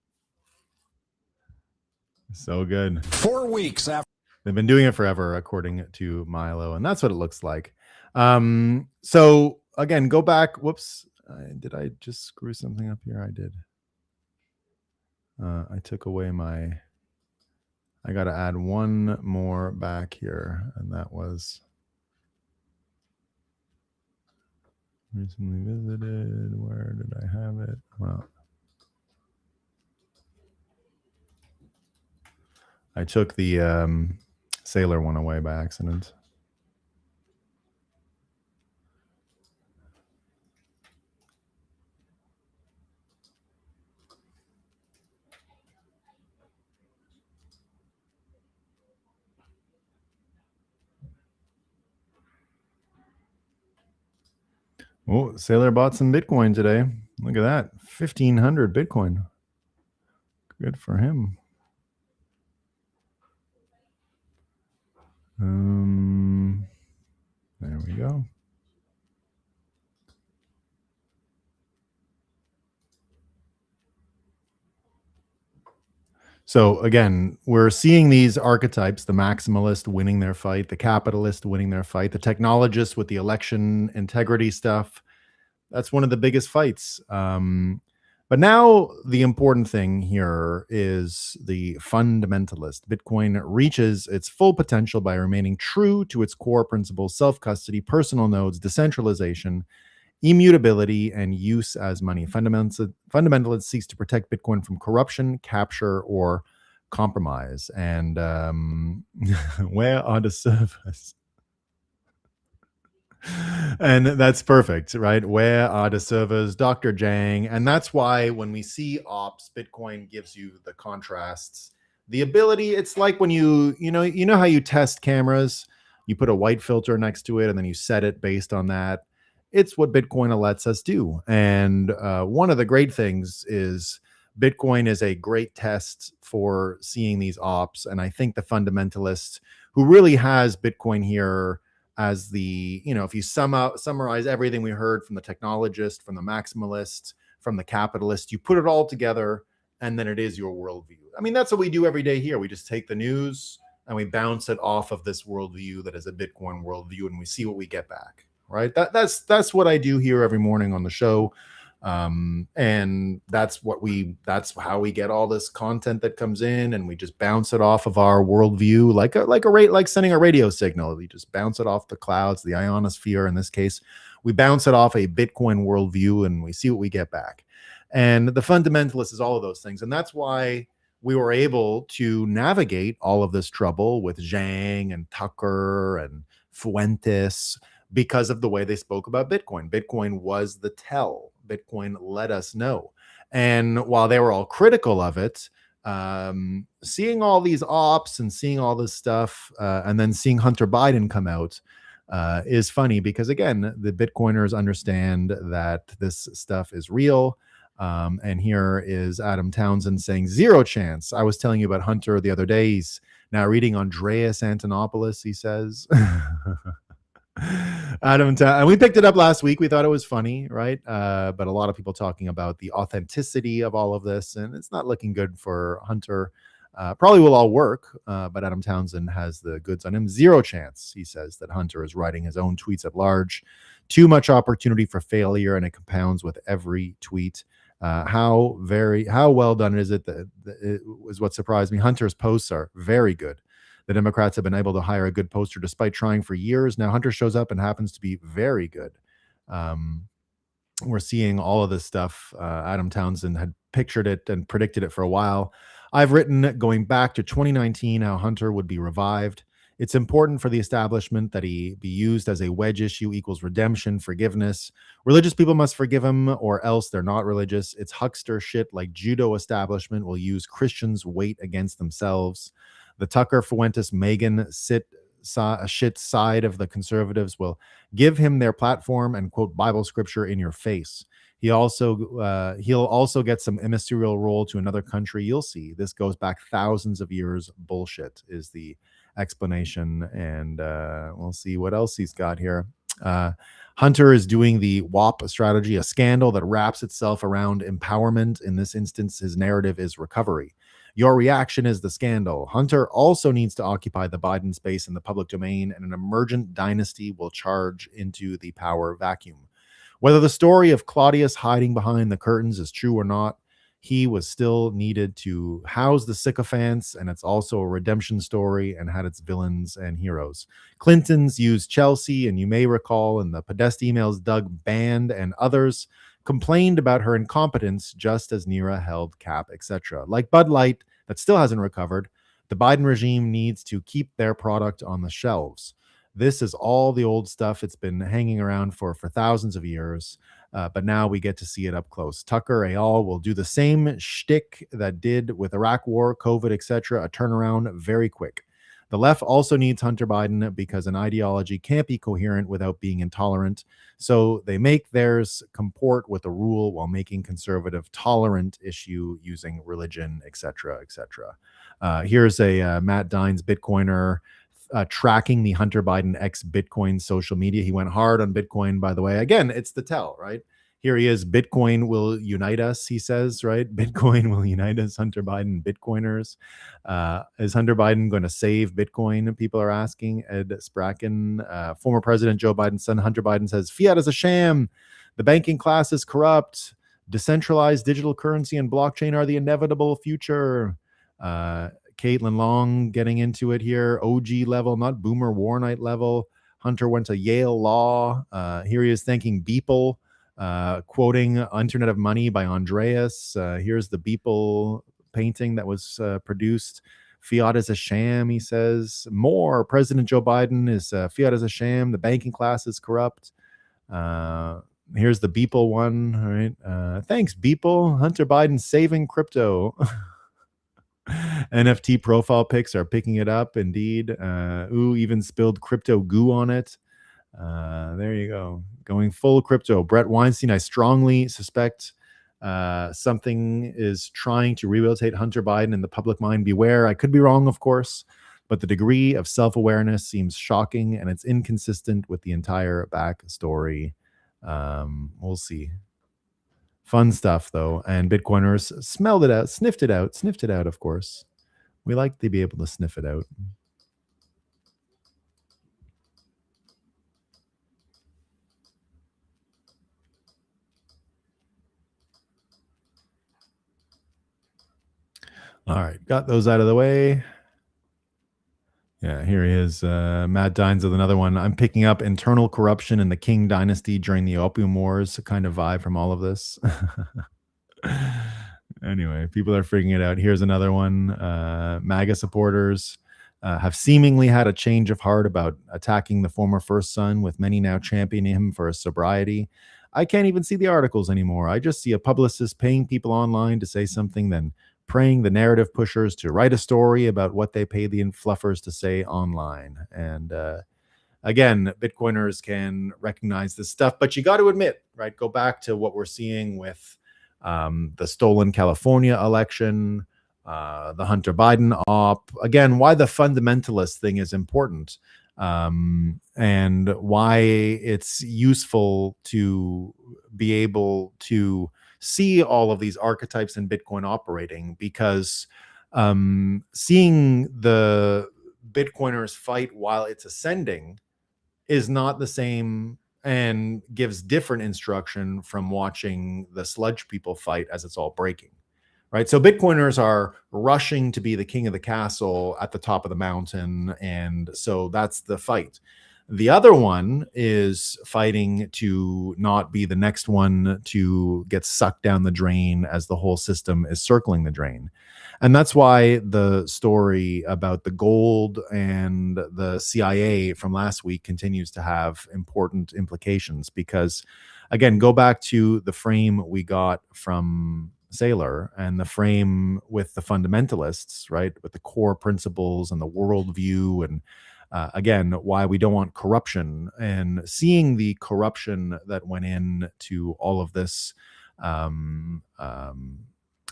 So good. 4 weeks after. They've been doing it forever, according to Milo, and that's what it looks like. So again, go back. Whoops. Did I just screw something up here? I did. I took away I got to add one more back here. And that was recently visited. Where did I have it? Well, I took the Sailor one away by accident. Oh, Sailor bought some Bitcoin today. Look at that. 1,500 Bitcoin. Good for him. There we go. So again, we're seeing these archetypes, the maximalist winning their fight, the capitalist winning their fight, the technologist with the election integrity stuff. That's one of the biggest fights. But now the important thing here is the fundamentalist. Bitcoin reaches its full potential by remaining true to its core principles: self-custody, personal nodes, decentralization, immutability, and use as money. Fundamentalist seeks to protect Bitcoin from corruption, capture, or compromise. And where are the servers? And that's perfect, right? Where are the servers? Dr. Jang. And that's why when we see ops, Bitcoin gives you the contrasts, the ability. It's like when you know how you test cameras, you put a white filter next to it and then you set it based on that. It's what Bitcoin lets us do. And one of the great things is Bitcoin is a great test for seeing these ops. And I think the fundamentalist who really has Bitcoin here as the, if you summarize everything we heard from the technologist, from the maximalist, from the capitalist, you put it all together, and then it is your worldview. I mean, that's what we do every day here. We just take the news and we bounce it off of this worldview that is a Bitcoin worldview, and we see what we get back, right? That's what I do here every morning on the show. And that's how we get all this content that comes in, and we just bounce it off of our worldview, like sending a radio signal. We just bounce it off the clouds, the ionosphere in this case. We bounce it off a Bitcoin worldview, and we see what we get back. And the fundamentalist is all of those things, and that's why we were able to navigate all of this trouble with Zhang and Tucker and Fuentes because of the way they spoke about Bitcoin. Bitcoin was the tell. Bitcoin let us know. And while they were all critical of it, seeing all these ops and seeing all this stuff, and then seeing Hunter Biden come out is funny because, again, the Bitcoiners understand that this stuff is real. And here is Adam Townsend saying, zero chance. I was telling you about Hunter the other day. He's now reading Andreas Antonopoulos, he says. Adam, and we picked it up last week. We thought it was funny, right? But a lot of people talking about the authenticity of all of this, and it's not looking good for Hunter. Probably will all work, but Adam Townsend has the goods on him. Zero chance, he says, that Hunter is writing his own tweets at large. Too much opportunity for failure, and it compounds with every tweet. How well done is it? That it was what surprised me. Hunter's posts are very good. The Democrats have been able to hire a good poster despite trying for years. Now Hunter shows up and happens to be very good. We're seeing all of this stuff. Adam Townsend had pictured it and predicted it for a while. I've written, going back to 2019, how Hunter would be revived. It's important for the establishment that he be used as a wedge issue equals redemption, forgiveness. Religious people must forgive him or else they're not religious. It's huckster shit like judo establishment will use Christians' weight against themselves. The Tucker Fuentes Megan shit side of the conservatives will give him their platform and quote Bible scripture in your face. He'll also get some immaterial role to another country. You'll see. This goes back thousands of years. Bullshit is the explanation, and we'll see what else he's got here. Hunter is doing the WAP strategy, a scandal that wraps itself around empowerment. In this instance, his narrative is recovery. Your reaction is the scandal. Hunter also needs to occupy the Biden space in the public domain, and an emergent dynasty will charge into the power vacuum. Whether the story of Claudius hiding behind the curtains is true or not, he was still needed to house the sycophants, and it's also a redemption story and had its villains and heroes. Clinton's used Chelsea, and you may recall in the Podesta emails, Doug Band and others complained about her incompetence just as Nira held Cap, etc. Like Bud Light, that still hasn't recovered, the Biden regime needs to keep their product on the shelves. This is all the old stuff. It's been hanging around for thousands of years, but now we get to see it up close. Tucker et al. Will do the same shtick that did with Iraq War, COVID, etc. A turnaround very quick. The left also needs Hunter Biden because an ideology can't be coherent without being intolerant. So they make theirs comport with the rule while making conservative tolerant issue using religion, etc., etc. Here's a Matt Dines Bitcoiner tracking the Hunter Biden ex Bitcoin social media. He went hard on Bitcoin, by the way. Again, it's the tell, right? Here he is. Bitcoin will unite us, he says, right? Bitcoin will unite us, Hunter Biden, Bitcoiners. Is Hunter Biden going to save Bitcoin? People are asking. Ed Spracken, former President Joe Biden's son, Hunter Biden, says, fiat is a sham. The banking class is corrupt. Decentralized digital currency and blockchain are the inevitable future. Caitlin Long getting into it here. OG level, not Boomer War Night level. Hunter went to Yale Law. Here he is thanking Beeple. Quoting Internet of Money by Andreas. Here's the Beeple painting that was produced. Fiat is a sham, he says. More. President Joe Biden is fiat is a sham. The banking class is corrupt. Here's the Beeple one. All right. Thanks, Beeple. Hunter Biden saving crypto. NFT profile pics are picking it up, indeed. Even spilled crypto goo on it. There you go. Going full crypto. Brett Weinstein, I strongly suspect something is trying to rehabilitate Hunter Biden in the public mind. Beware. I could be wrong, of course, but the degree of self-awareness seems shocking, and it's inconsistent with the entire backstory. We'll see. Fun stuff, though. And Bitcoiners smelled it out, sniffed it out, of course. We like to be able to sniff it out. All right, got those out of the way. Yeah, here he is. Matt Dines with another one. I'm picking up internal corruption in the King dynasty during the Opium Wars, kind of vibe from all of this. Anyway, people are figuring it out. Here's another one. MAGA supporters have seemingly had a change of heart about attacking the former first son, with many now championing him for his sobriety. I can't even see the articles anymore. I just see a publicist paying people online to say something, then praying the narrative pushers to write a story about what they pay the influffers to say online. And again, Bitcoiners can recognize this stuff, but you got to admit, right? Go back to what we're seeing with the stolen California election, the Hunter Biden op. Again, why the fundamentalist thing is important. and why it's useful to be able to see all of these archetypes in Bitcoin operating, because seeing the Bitcoiners fight while it's ascending is not the same and gives different instruction from watching the sludge people fight as it's all breaking. Right. So Bitcoiners are rushing to be the king of the castle at the top of the mountain. And so that's the fight. The other one is fighting to not be the next one to get sucked down the drain as the whole system is circling the drain. And that's why the story about the gold and the CIA from last week continues to have important implications, because, again, go back to the frame we got from Saylor and the frame with the fundamentalists, right, with the core principles and the worldview, and again, why we don't want corruption, and seeing the corruption that went into all of this, all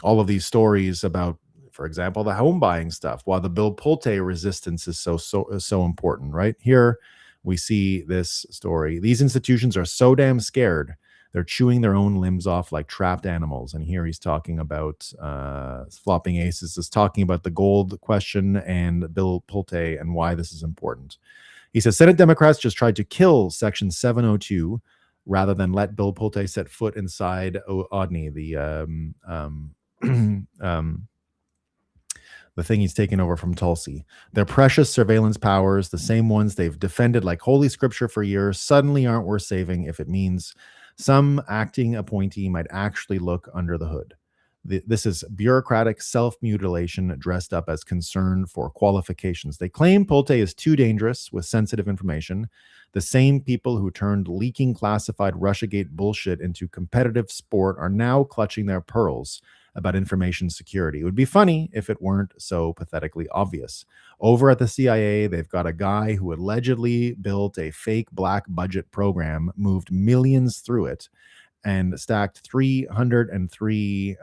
of these stories about, for example, the home buying stuff, why the Bill Pulte resistance is so important. Right here, we see this story. These institutions are so damn scared. They're chewing their own limbs off like trapped animals. And here he's talking about Flopping Aces is talking about the gold question and Bill Pulte and why this is important. He says Senate Democrats just tried to kill Section 702 rather than let Bill Pulte set foot inside Odney, the thing he's taken over from Tulsi. Their precious surveillance powers, the same ones they've defended like holy scripture for years, suddenly aren't worth saving if it means some acting appointee might actually look under the hood. This is bureaucratic self-mutilation dressed up as concern for qualifications. They claim Pulte is too dangerous with sensitive information. The same people who turned leaking classified Russiagate bullshit into competitive sport are now clutching their pearls about information security. It would be funny if it weren't so pathetically obvious. Over at the CIA, they've got a guy who allegedly built a fake black budget program, moved millions through it, and stacked 303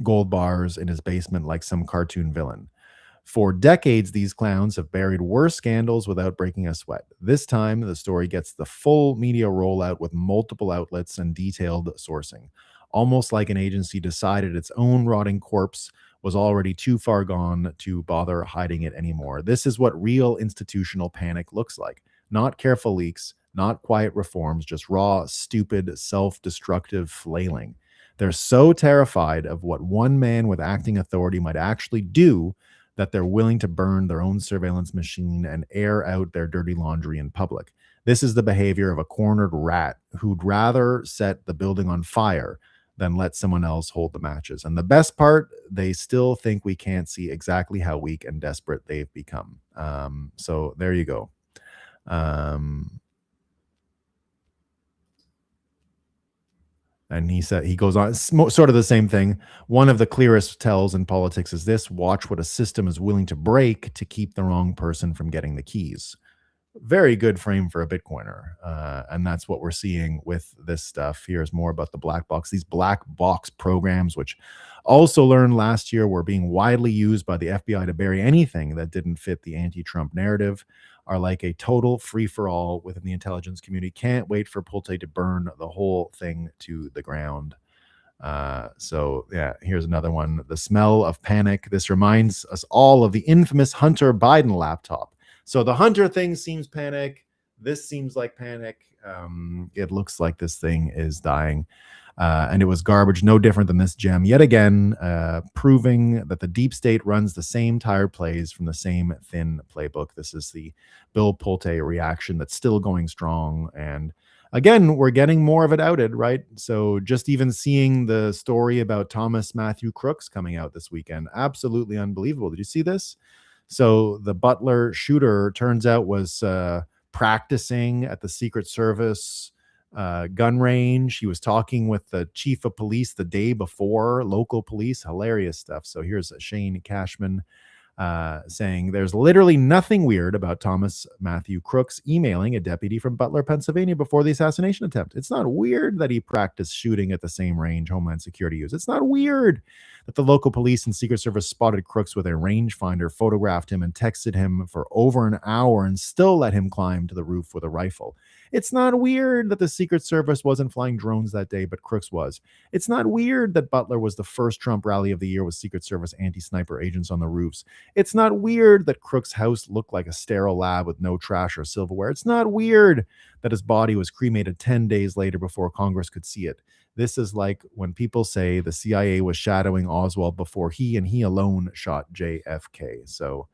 gold bars in his basement like some cartoon villain. For decades, these clowns have buried worse scandals without breaking a sweat. This time, the story gets the full media rollout with multiple outlets and detailed sourcing. Almost like an agency decided its own rotting corpse was already too far gone to bother hiding it anymore. This is what real institutional panic looks like. Not careful leaks, not quiet reforms, just raw, stupid, self-destructive flailing. They're so terrified of what one man with acting authority might actually do that they're willing to burn their own surveillance machine and air out their dirty laundry in public. This is the behavior of a cornered rat who'd rather set the building on fire than let someone else hold the matches. And the best part, they still think we can't see exactly how weak and desperate they've become. So there you go. And he goes on, sort of the same thing. One of the clearest tells in politics is this: watch what a system is willing to break to keep the wrong person from getting the keys. Very good frame for a Bitcoiner. And that's what we're seeing with this stuff. Here's more about the black box. These black box programs, which also learned last year were being widely used by the FBI to bury anything that didn't fit the anti-Trump narrative, are like a total free-for-all within the intelligence community. Can't wait for Pulte to burn the whole thing to the ground. So yeah, here's another one. The smell of panic. This reminds us all of the infamous Hunter Biden laptop. So the Hunter thing seems panic. This seems like panic. It looks like this thing is dying. And it was garbage, no different than this gem. Yet again, proving that the deep state runs the same tired plays from the same thin playbook. This is the Bill Pulte reaction that's still going strong. And again, we're getting more of it outed, right? So just even seeing the story about Thomas Matthew Crooks coming out this weekend, absolutely unbelievable. Did you see this? So the Butler shooter turns out was practicing at the Secret Service gun range. He was talking with the chief of police the day before, local police. Hilarious stuff. So here's Shane Cashman saying there's literally nothing weird about Thomas Matthew Crooks emailing a deputy from Butler, Pennsylvania before the assassination attempt. It's not weird that he practiced shooting at the same range Homeland Security used. It's not weird that the local police and Secret Service spotted Crooks with a rangefinder, photographed him, and texted him for over an hour and still let him climb to the roof with a rifle. It's not weird that the Secret Service wasn't flying drones that day, but Crooks was. It's not weird that Butler was the first Trump rally of the year with Secret Service anti-sniper agents on the roofs. It's not weird that Crooks' house looked like a sterile lab with no trash or silverware. It's not weird that his body was cremated 10 days later before Congress could see it. This is like when people say the CIA was shadowing Oswald before he and he alone shot JFK. So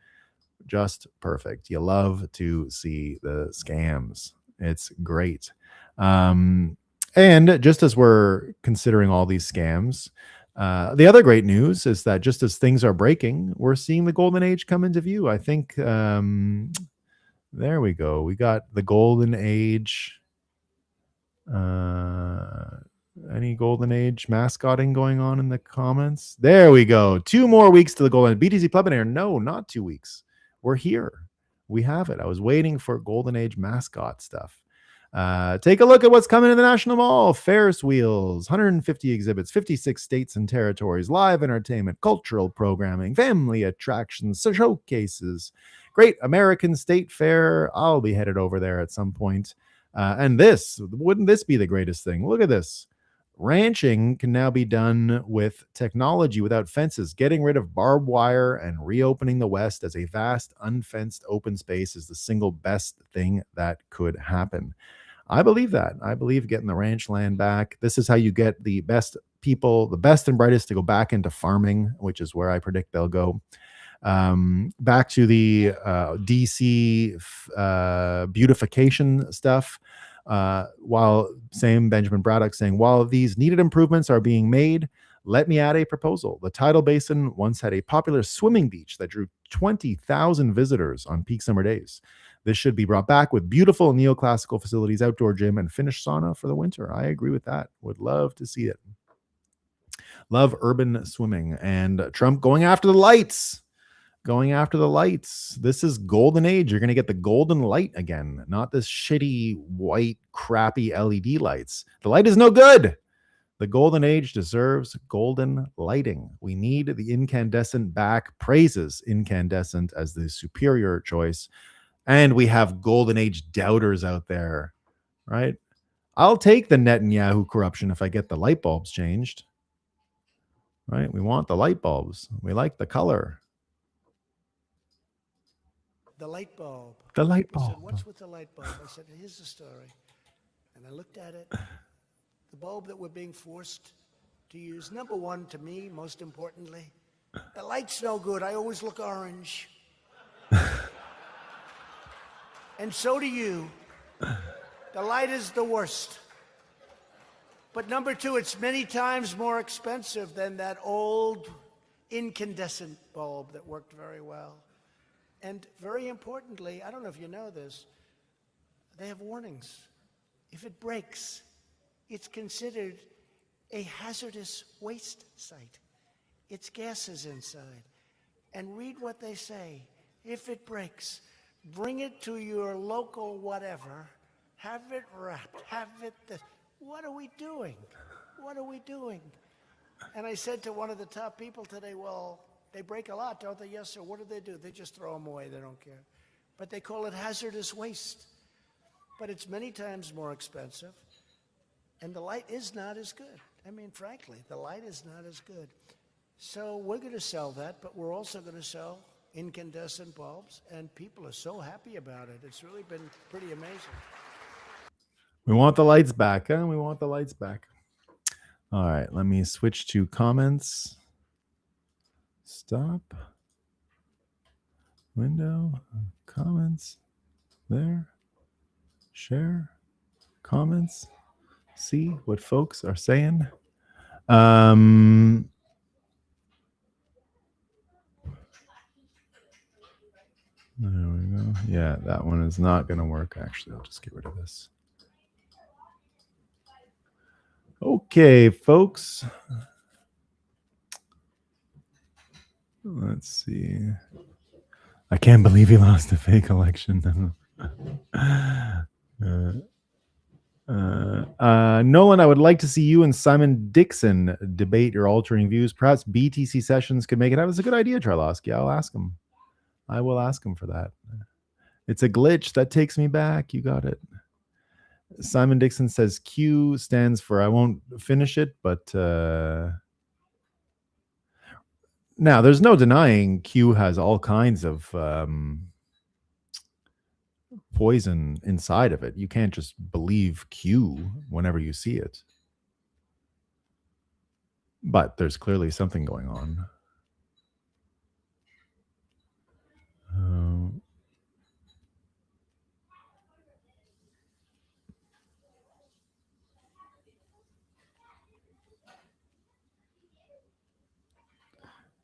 just perfect. You love to see the scams. It's great. And just as we're considering all these scams, the other great news is that just as things are breaking, we're seeing the golden age come into view. I think there we go. We got the golden age. Any golden age mascotting going on in the comments? There we go. 2 more weeks to the golden BTC plebinaire. No, not 2 weeks. We're here. We have it. I was waiting for golden age mascot stuff. Take a look at what's coming to the National Mall. Ferris wheels, 150 exhibits, 56 states and territories, live entertainment, cultural programming, family attractions, showcases, Great American State Fair. I'll be headed over there at some point. And wouldn't this be the greatest thing? Look at this. Ranching can now be done with technology without fences. Getting rid of barbed wire and reopening the West as a vast, unfenced open space is the single best thing that could happen. I believe that. I believe getting the ranch land back. This is how you get the best people, the best and brightest to go back into farming, which is where I predict they'll go. Back to the DC beautification stuff. Benjamin Braddock saying, while these needed improvements are being made, let me add a proposal. The Tidal Basin once had a popular swimming beach that drew 20,000 visitors on peak summer days. This should be brought back with beautiful neoclassical facilities, outdoor gym, and finished sauna for the winter. I agree with that. Would love to see it. Love urban swimming. And Trump going after the lights. This is golden age. You're going to get the golden light again, not this shitty white crappy LED lights. The light is no good. The golden age deserves golden lighting. We need the incandescent back. Praises incandescent as the superior choice. And we have golden age doubters out there, right? I'll take the Netanyahu corruption if I get the light bulbs changed, right? We want the light bulbs. We like the color. The light bulb. The light He said, bulb. what's with the light bulb? I said, here's the story. And I looked at it. The bulb that we're being forced to use, number one, to me, most importantly, the light's no good. I always look orange. And so do you. The light is the worst. But number two, it's many times more expensive than that old incandescent bulb that worked very well. And very importantly, I don't know if you know this, they have warnings. If it breaks, it's considered a hazardous waste site. It's gases inside. And read what they say. If it breaks, bring it to your local whatever, have it wrapped, have it this. What are we doing? What are we doing? And I said to one of the top people today, well, they break a lot, don't they? Yes, sir. What do? They just throw them away. They don't care. But they call it hazardous waste. But it's many times more expensive. And the light is not as good. I mean, frankly, the light is not as good. So we're going to sell that, but we're also going to sell incandescent bulbs. And people are so happy about it. It's really been pretty amazing. We want the lights back, huh? We want the lights back. All right, let me switch to comments. Stop. Window. Comments. There. Share. Comments. See what folks are saying. There we go. Yeah, that one is not going to work. Actually, I'll just get rid of this. Okay, folks. Let's see. I can't believe he lost a fake election. Nolan, I would like to see you and Simon Dixon debate your altering views. Perhaps BTC Sessions could make it. That was a good idea, Charlosky. I'll ask him. I will ask him for that. It's a glitch that takes me back. You got it. Simon Dixon says Q stands for I won't finish it, but now there's no denying Q has all kinds of poison inside of it. You can't just believe Q whenever you see it. But there's clearly something going on.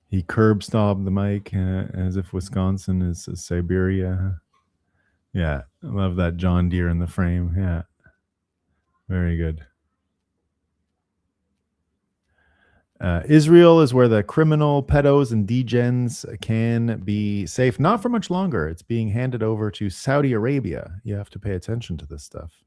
He curb stomped the mic as if Wisconsin is Siberia. Yeah, I love that John Deere in the frame. Yeah, very good. Israel is where the criminal pedos and degens can be safe. Not for much longer. It's being handed over to Saudi Arabia. You have to pay attention to this stuff.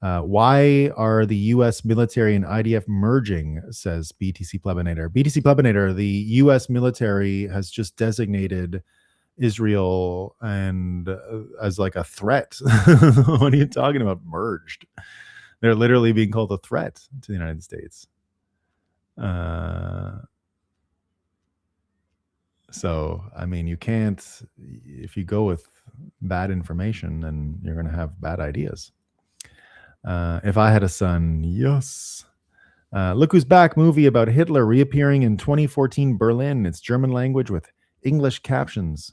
Why are the U.S. military and IDF merging, says BTC Plebinator. BTC Plebinator, the U.S. military has just designated Israel and as like a threat. What are you talking about? Merged. They're literally being called a threat to the United States. So, I mean, you can't, if you go with bad information, then you're going to have bad ideas. If I had a son, yes. Look Who's Back movie about Hitler reappearing in 2014 Berlin. It's German language with English captions.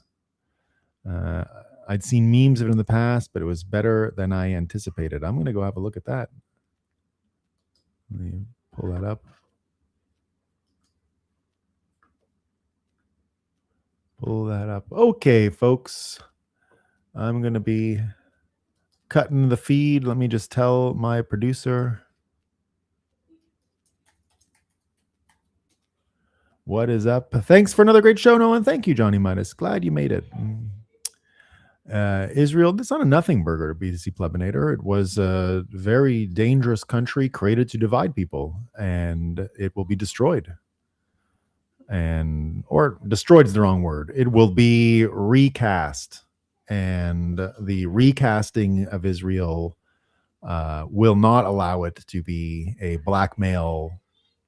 I'd seen memes of it in the past, but it was better than I anticipated. I'm going to go have a look at that. Let me pull that up. Pull that up. Okay, folks. I'm going to be cutting the feed. Let me just tell my producer what is up. Thanks for another great show, Nolan. Thank you, Johnny Midas. Glad you made it. Israel, it's not a nothing burger, BTC Plebinator. It was a very dangerous country created to divide people, and it will be destroyed. Or destroyed is the wrong word. It will be recast. And the recasting of Israel will not allow it to be a blackmail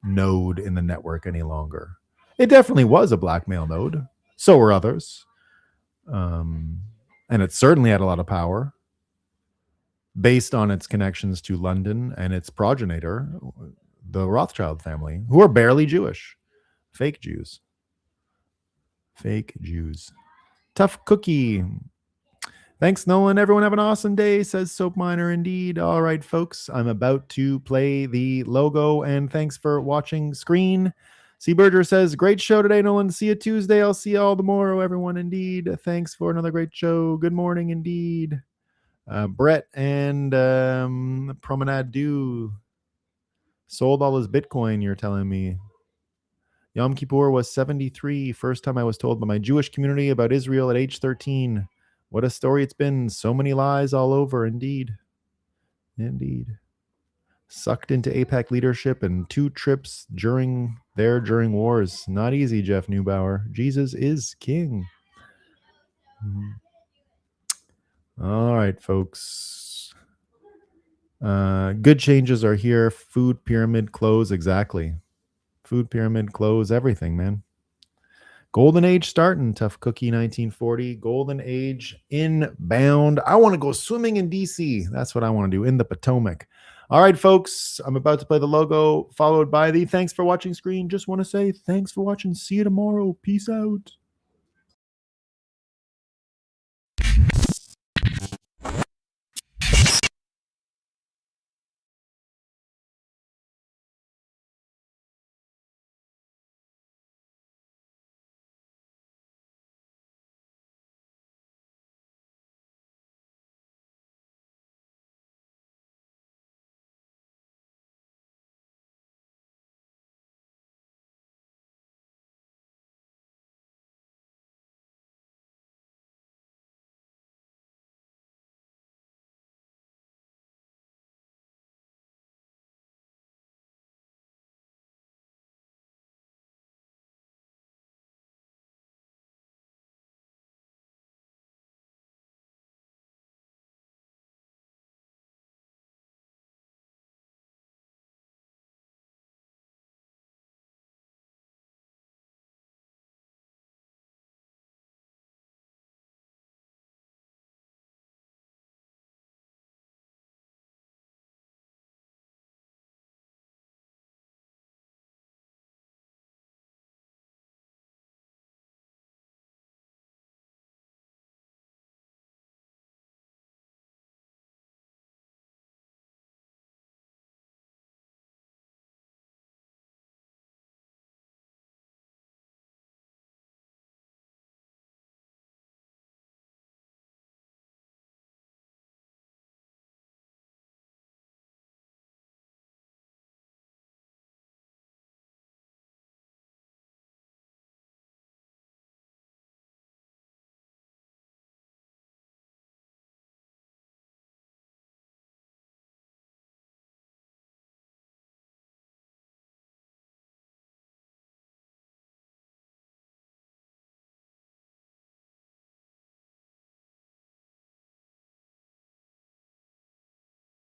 node in the network any longer. It definitely was a blackmail node. So were others. And it certainly had a lot of power based on its connections to London and its progenitor, the Rothschild family, who are barely Jewish. Fake Jews. Fake Jews. Tough cookie. Thanks, Nolan. Everyone have an awesome day, says Soap Miner. Indeed. All right, folks. I'm about to play the logo, and thanks for watching screen. Seaburger says, great show today, Nolan. See you Tuesday. I'll see you all tomorrow, everyone. Indeed. Thanks for another great show. Good morning, indeed. Brett and Promenade Du sold all his Bitcoin, you're telling me. Yom Kippur was 73. First time I was told by my Jewish community about Israel at age 13. What a story it's been. So many lies all over. Indeed. Indeed. Sucked into AIPAC leadership and 2 trips during wars. Not easy, Jeff Neubauer. Jesus is king. All right, folks. Good changes are here. Food pyramid close. Exactly. Food pyramid close. Everything, man. Golden Age starting. Tough Cookie 1940. Golden Age inbound. I want to go swimming in DC. That's what I want to do, in the Potomac. All right, folks. I'm about to play the logo, followed by the thanks for watching screen. Just want to say thanks for watching. See you tomorrow. Peace out.